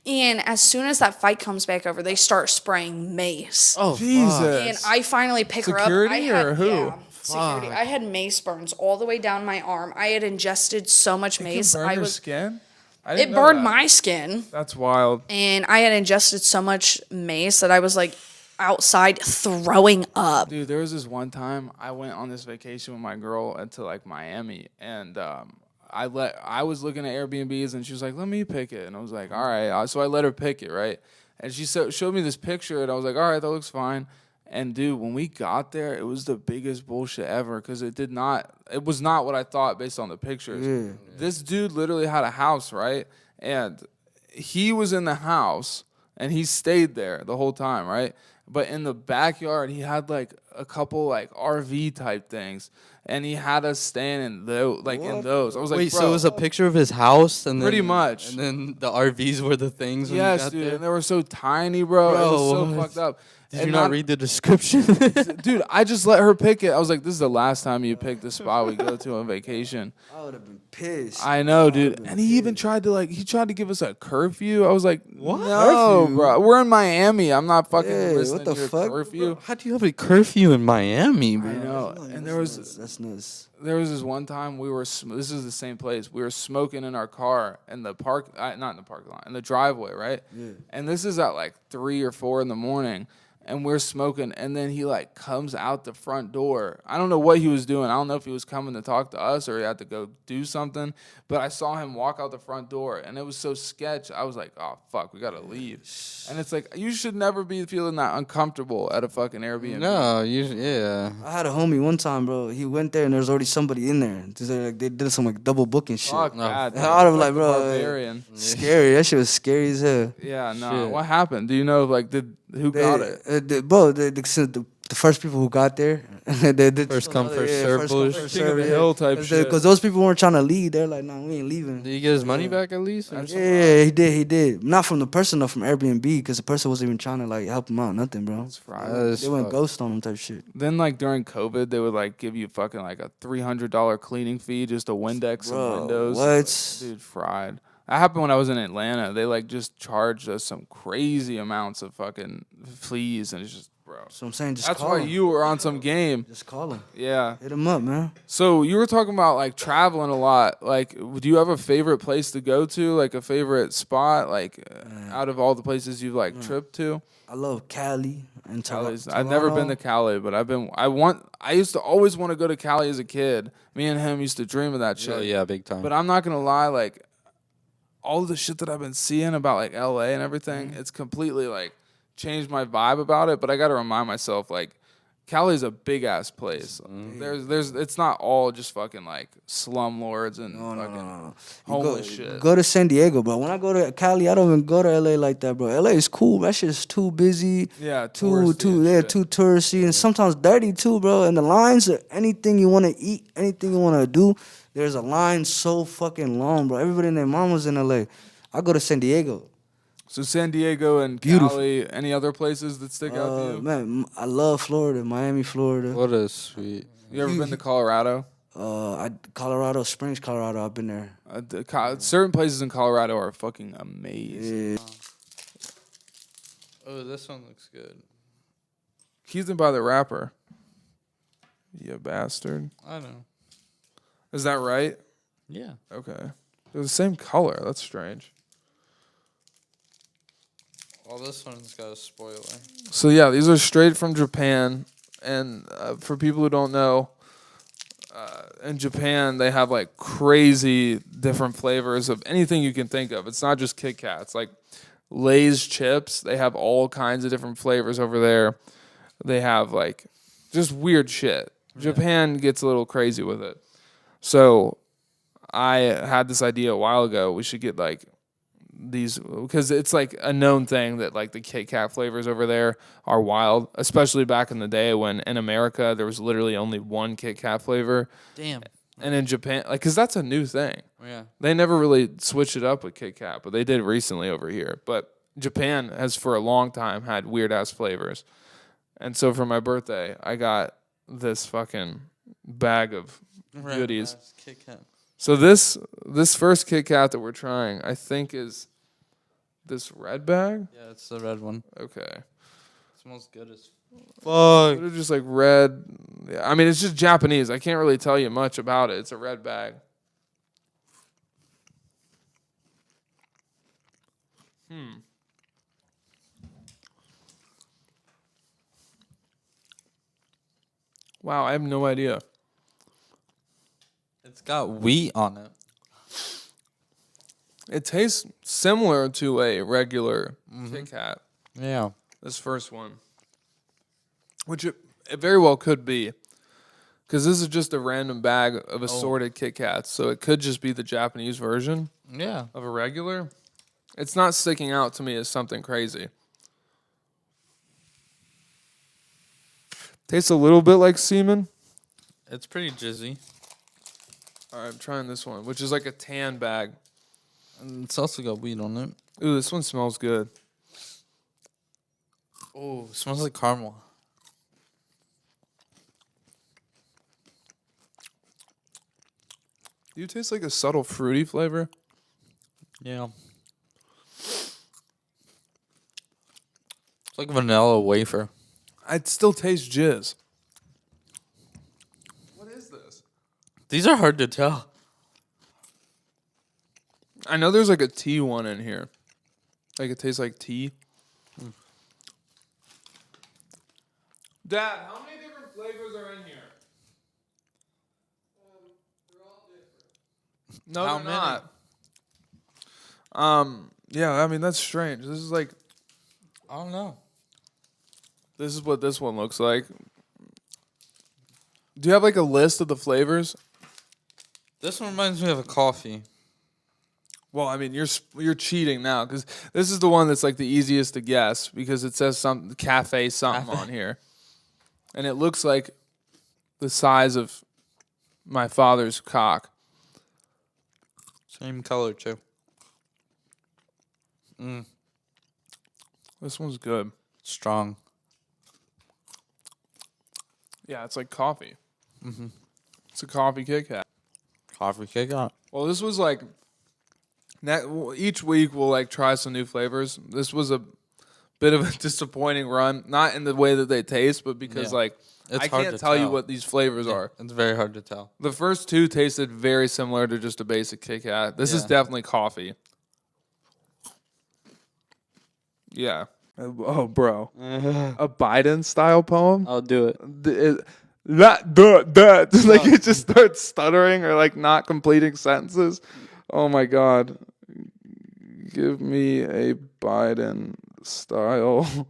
and as soon as that fight comes back over, they start spraying mace. Oh, Jesus. And I finally pick her up. Security I had, or who? Yeah, security. I had mace burns all the way down my arm. I had ingested so much It mace. can burn I your was skin? I it didn't know burned that. my skin. That's wild. And I had ingested so much mace that I was like outside throwing up. Dude, there was this one time I went on this vacation with my girl to like Miami, and I was looking at Airbnbs, and she was like, "Let me pick it," and I was like, "All right." So I let her pick it, right? And she showed me this picture, and I was like, "All right, that looks fine." And dude, when we got there, it was the biggest bullshit ever because it was not what I thought based on the pictures. Yeah. This dude literally had a house, right? And he was in the house and he stayed there the whole time, right? But in the backyard, he had like a couple like RV type things, and he had us staying in those. I was like, wait, bro, so it was a picture of his house, and pretty then, much, and then the RVs were the things. When yes, you got dude, there? and they were so tiny, bro. It was so Bro, fucked up. Did And you not read the description? dude, I just let her pick it. I was like, this is the last time you pick the spot we go to on vacation. I would have been pissed. I know, dude. And he even tried to give us a curfew. I was like, What? no, Curfew? bro. We're in Miami. I'm not fucking listening what the to your fuck? curfew. How do you have a curfew in Miami, bro? I know. And there was That's nuts. There was this one time we were. This is the same place. We were smoking in our car in the park, not in the parking lot, in the driveway, right? Yeah. And this is at like 3 or 4 in the morning, and we're smoking. And then he like comes out the front door. I don't know what he was doing. I don't know if he was coming to talk to us or he had to go do something. But I saw him walk out the front door, and it was so sketch. I was like, oh fuck, we gotta leave. And it's like you should never be feeling that uncomfortable at a fucking Airbnb. No, yeah. I had a homie one time, bro. He went there and there was already somebody in there. They did some like double booking shit. Fuck that. And I was like, the bro, barbarian. scary. That shit was scary as hell. Yeah, no. Shit. What happened? Do you know? Like, who got it? The first people who got there, they did First come, first serve bullshit. King of the hill type shit. Because those people weren't trying to leave. They're like, nah, we ain't leaving. Did he get his money back at least? Yeah, he did. Not from the person, though, from Airbnb, because the person wasn't even trying to like help him out, nothing, bro. That's fried. They went ghost on him type shit. Then like during COVID, they would like give you fucking like a $300 cleaning fee just to Windex some Bro, windows. what? Dude, fried. That happened when I was in Atlanta. They like just charged us some crazy amounts of fucking fees, and it's just, bro. So I'm saying, just That's call why him. you were on some game. Just call him. Yeah. Hit him up, man. So you were talking about like traveling a lot. Like, do you have a favorite place to go to? Like a favorite spot? Like out of all the places you've like tripped to? I love Cali and Cali's. I've never been to Cali, but I used to always want to go to Cali as a kid. Me and him used to dream of that shit. Oh, yeah, big time. But I'm not gonna lie, like all of the shit that I've been seeing about like LA and everything, Mm-hmm. it's completely like changed my vibe about it. But I gotta remind myself, like, Cali's a big ass place. Mm-hmm. There's it's not all just fucking like slumlords and fucking homeless shit. Go to San Diego, bro. When I go to Cali, I don't even go to LA like that, bro. LA is cool. That shit's too busy. Yeah, too touristy too touristy, and sometimes dirty too, bro. And the lines, anything you want to eat, anything you want to do, there's a line so fucking long, bro. Everybody and their mom was in LA. I go to San Diego. So San Diego and Cali, any other places that stick out to you? Man, I love Florida, Miami, Florida. What a sweet. You ever been to Colorado? Colorado Springs, Colorado. I've been there. Certain places in Colorado are fucking amazing. Yeah. Oh, this one looks good. Heathen by the Rapper. You bastard. I know. Is that right? Yeah. Okay. They're the same color. That's strange. Well, this one's got a spoiler. So yeah, these are straight from Japan, and for people who don't know, in Japan they have like crazy different flavors of anything you can think of. It's not just Kit Kats, like Lay's chips. They have all kinds of different flavors over there. They have like just weird shit. Japan gets a little crazy with it. So I had this idea a while ago. We should get like these, because it's like a known thing that like the Kit Kat flavors over there are wild, especially back in the day when in America there was literally only one Kit Kat flavor. Damn. And in Japan, like, because that's a new thing. Yeah. They never really switched it up with Kit Kat, but they did recently over here. But Japan has for a long time had weird ass flavors. And so for my birthday, I got this fucking bag of goodies. Kit Kat. So this first Kit Kat that we're trying, I think, is this red bag. Yeah, it's the red one. Okay. It smells good as fuck. They're just like red. Yeah, I mean, it's just Japanese. I can't really tell you much about it. It's a red bag. Wow, I have no idea. It's got wheat on it. It tastes similar to a regular Kit Kat. Yeah. This first one. which it very well could be. Because this is just a random bag of assorted Kit Kats, so it could just be the Japanese version of a regular. It's not sticking out to me as something crazy. Tastes a little bit like semen. It's pretty jizzy. All right, I'm trying this one, which is like a tan bag. And it's also got weed on it. Ooh, this one smells good. Oh, it smells like caramel. Do you taste like a subtle fruity flavor? Yeah. It's like vanilla wafer. I'd still taste jizz. What is this? These are hard to tell. I know there's like a tea one in here. Like it tastes like tea. Dad, how many different flavors are in here? They're all different. No, How they're many? not. Yeah, I mean that's strange. This is like I don't know. this is what this one looks like. Do you have like a list of the flavors? This one reminds me of a coffee. Well, I mean, you're cheating now because this is the one that's like the easiest to guess because it says something cafe something on here, and it looks like the size of my father's cock. Same color too. This one's good. Strong. Yeah, it's like coffee. It's a coffee Kit Kat. Coffee Kit Kat. Well, this was like each week we'll like try some new flavors. This was a bit of a disappointing run, not in the way that they taste, but because like It's I hard can't to tell you tell. what these flavors are. It's very hard to tell. The first two tasted very similar to just a basic Kit Kat. This is Yeah. definitely coffee. Yeah. Oh, bro. A Biden style poem? I'll do it. That. Like it just starts stuttering or like not completing sentences. Oh my God. Give me a Biden style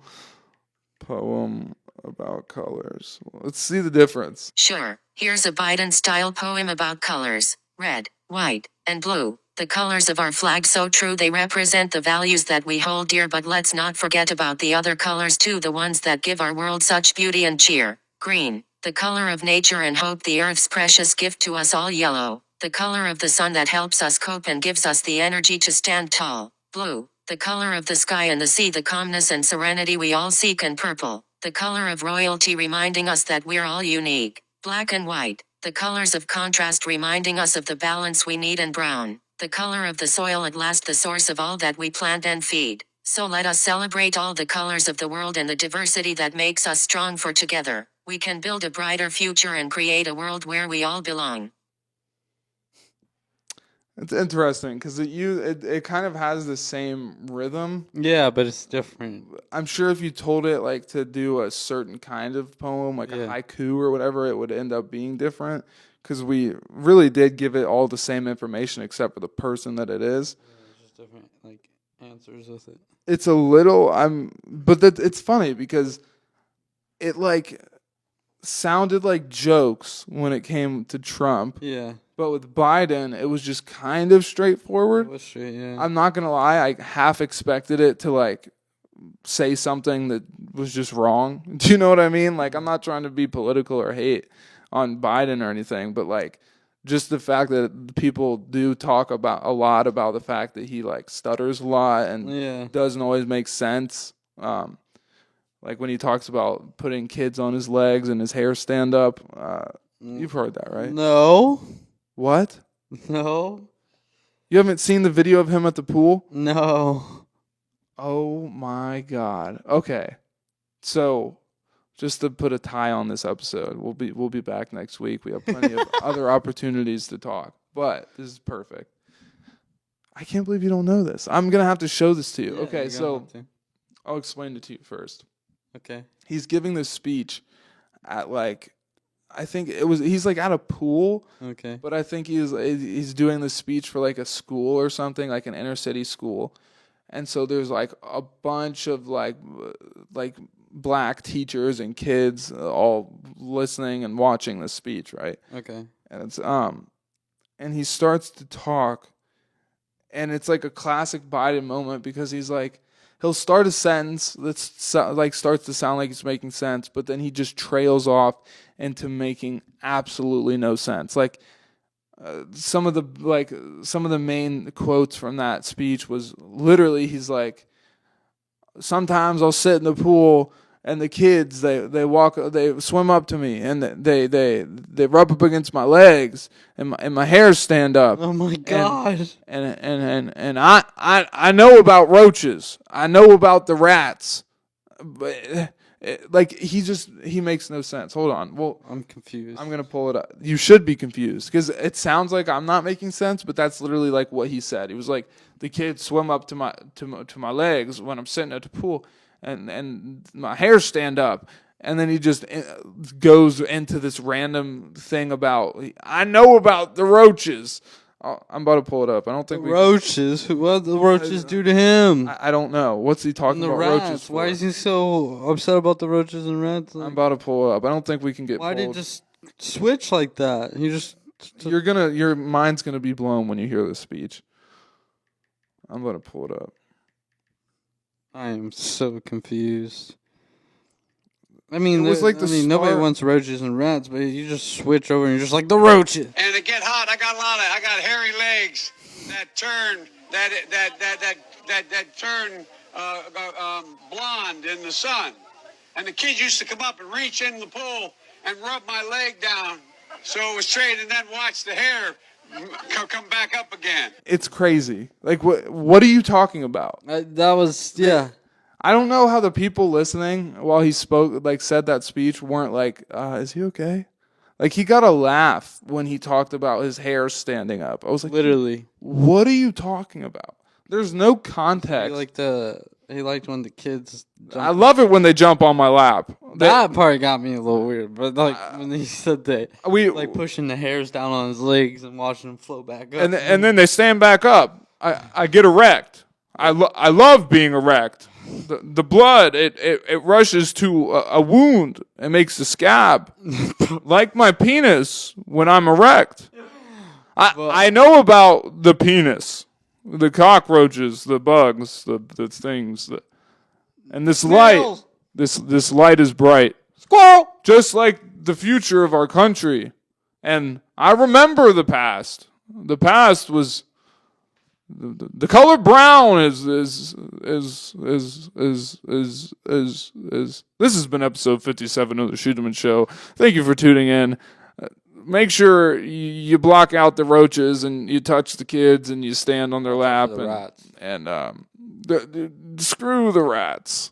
poem about colors. Let's see the difference. Sure, here's a Biden-style poem about colors. Red, white, and blue. The colors of our flag so true they represent the values that we hold dear, but let's not forget about the other colors too, the ones that give our world such beauty and cheer. Green, the color of nature and hope, the earth's precious gift to us all. Yellow, the color of the sun that helps us cope and gives us the energy to stand tall. Blue, the color of the sky and the sea, the calmness and serenity we all seek. And purple, the color of royalty reminding us that we're all unique. Black and white, the colors of contrast reminding us of the balance we need. And brown, the color of the soil, at last the source of all that we plant and feed. So let us celebrate all the colors of the world and the diversity that makes us strong, for together we can build a brighter future and create a world where we all belong. It's interesting because it kind of has the same rhythm. Yeah, but it's different. I'm sure if you told it like to do a certain kind of poem, like a haiku or whatever, it would end up being different. Because we really did give it all the same information except for the person that it is. It's just different like answers with it. It's a little it's funny because it like sounded like jokes when it came to Trump. Yeah. But with Biden, it was just kind of straightforward. It was straight, yeah. I'm not gonna lie, I half expected it to like say something that was just wrong. Do you know what I mean? Like, I'm not trying to be political or hate on Biden or anything, but like just the fact that people do talk about a lot about the fact that he like stutters a lot and doesn't always make sense. Like when he talks about putting kids on his legs and his hair stand up. You've heard that, right? No. What? No. You haven't seen the video of him at the pool? No. Oh my God. Okay. So just to put a tie on this episode, we'll be back next week. We have plenty of other opportunities to talk. But this is perfect. I can't believe you don't know this. I'm gonna have to show this to you. Yeah, Okay, you're so gonna have to. I'll explain it to you first. Okay. He's giving this speech at like he's like at a pool. Okay. But I think he's doing this speech for like a school or something, like an inner city school. And so there's like a bunch of like black teachers and kids all listening and watching this speech, right? Okay. And it's and he starts to talk, and it's like a classic Biden moment because he's like, he'll start a sentence that's like starts to sound like it's making sense, but then he just trails off into making absolutely no sense. Like some of the main quotes from that speech was literally he's like, sometimes I'll sit in the pool and the kids they swim up to me and they rub up against my legs and my hairs stand up. Oh my god. And I know about roaches. I know about the rats. But like he makes no sense. Hold on. Well, I'm confused. I'm gonna pull it up. You should be confused because it sounds like I'm not making sense, but that's literally like what he said. He was like, the kids swim up to my legs when I'm sitting at the pool, and my hairs stand up. And then he just goes into this random thing about, I know about the roaches. I'm about to pull it up. I don't think roaches. What the roaches do to him? I don't know. What's he talking And the about rats. roaches for? Why is he so upset about the roaches and rats? I'm about to pull it up. I don't think we can get. Why pulled. did he just switch like that? Your mind's gonna be blown when you hear this speech. I'm gonna pull it up. I am so confused. I mean, It was like nobody wants roaches and rats, but you just switch over and you're just like the roaches. And to get hot, I got hairy legs that turn turn blonde in the sun. And the kids used to come up and reach in the pool and rub my leg down so it was straight, and then watch the hair come back up again. It's crazy. Like what are you talking about? That was I don't know how the people listening while he spoke, like said that speech, weren't like, is he okay? Like he got a laugh when he talked about his hair standing up. I was like, literally, what are you talking about? There's no context. He liked when the kids. I love it when they jump on my lap. That part got me a little weird, but like when he said that, like pushing the hairs down on his legs and watching them flow back up, and then they stand back up. I get erect. I love being erect. The blood it rushes to a wound and makes a scab, like my penis when I'm erect. I know about the penis, the cockroaches, the bugs, the things, and this light. This light is bright. Squirrel, just like the future of our country. And I remember the past. The past was. The color brown is this has been episode 57 of the Scheuneman Show. Thank you for tuning in. Make sure you block out the roaches and you touch the kids and you stand on their lap and screw the rats.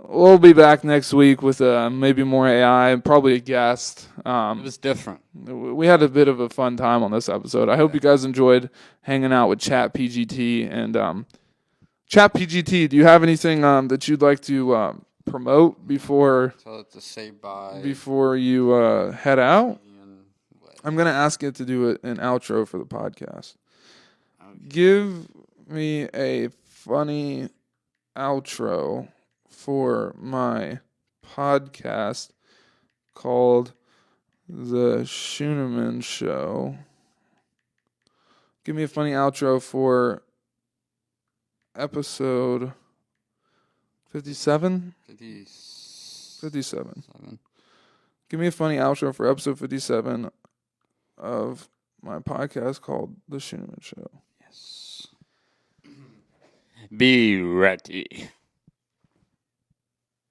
We'll be back next week with maybe more AI and probably a guest. It was different. We had a bit of a fun time on this episode. I hope you guys enjoyed hanging out with Chat PGT. And Chat PGT, do you have anything that you'd like to promote before to say bye before you head out? I'm gonna ask it to do an outro for the podcast. Okay. Give me a funny outro for my podcast called The Scheuneman Show. Give me a funny outro for episode 57? 57. Give me a funny outro for episode 57 of my podcast called The Scheuneman Show. Yes. Be ready.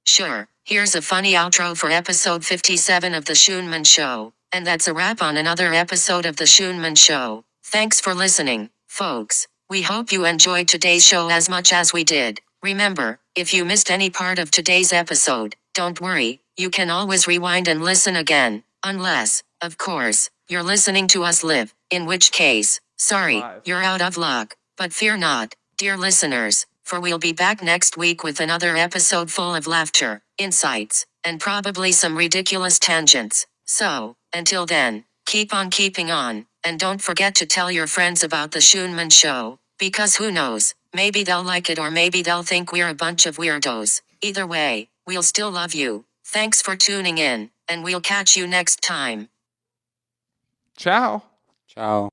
Sure, here's a funny outro for episode 57 of The Scheuneman Show. And that's a wrap on another episode of The Scheuneman Show. Thanks for listening, folks. We hope you enjoyed today's show as much as we did. Remember, if you missed any part of today's episode, don't worry, you can always rewind and listen again. Unless, of course, you're listening to us live, in which case, sorry, you're out of luck. But fear not, dear listeners, for we'll be back next week with another episode full of laughter, insights, and probably some ridiculous tangents. So, until then, keep on keeping on, and don't forget to tell your friends about The Scheuneman Show, because who knows, maybe they'll like it or maybe they'll think we're a bunch of weirdos. Either way, we'll still love you. Thanks for tuning in, and we'll catch you next time. Ciao. Ciao.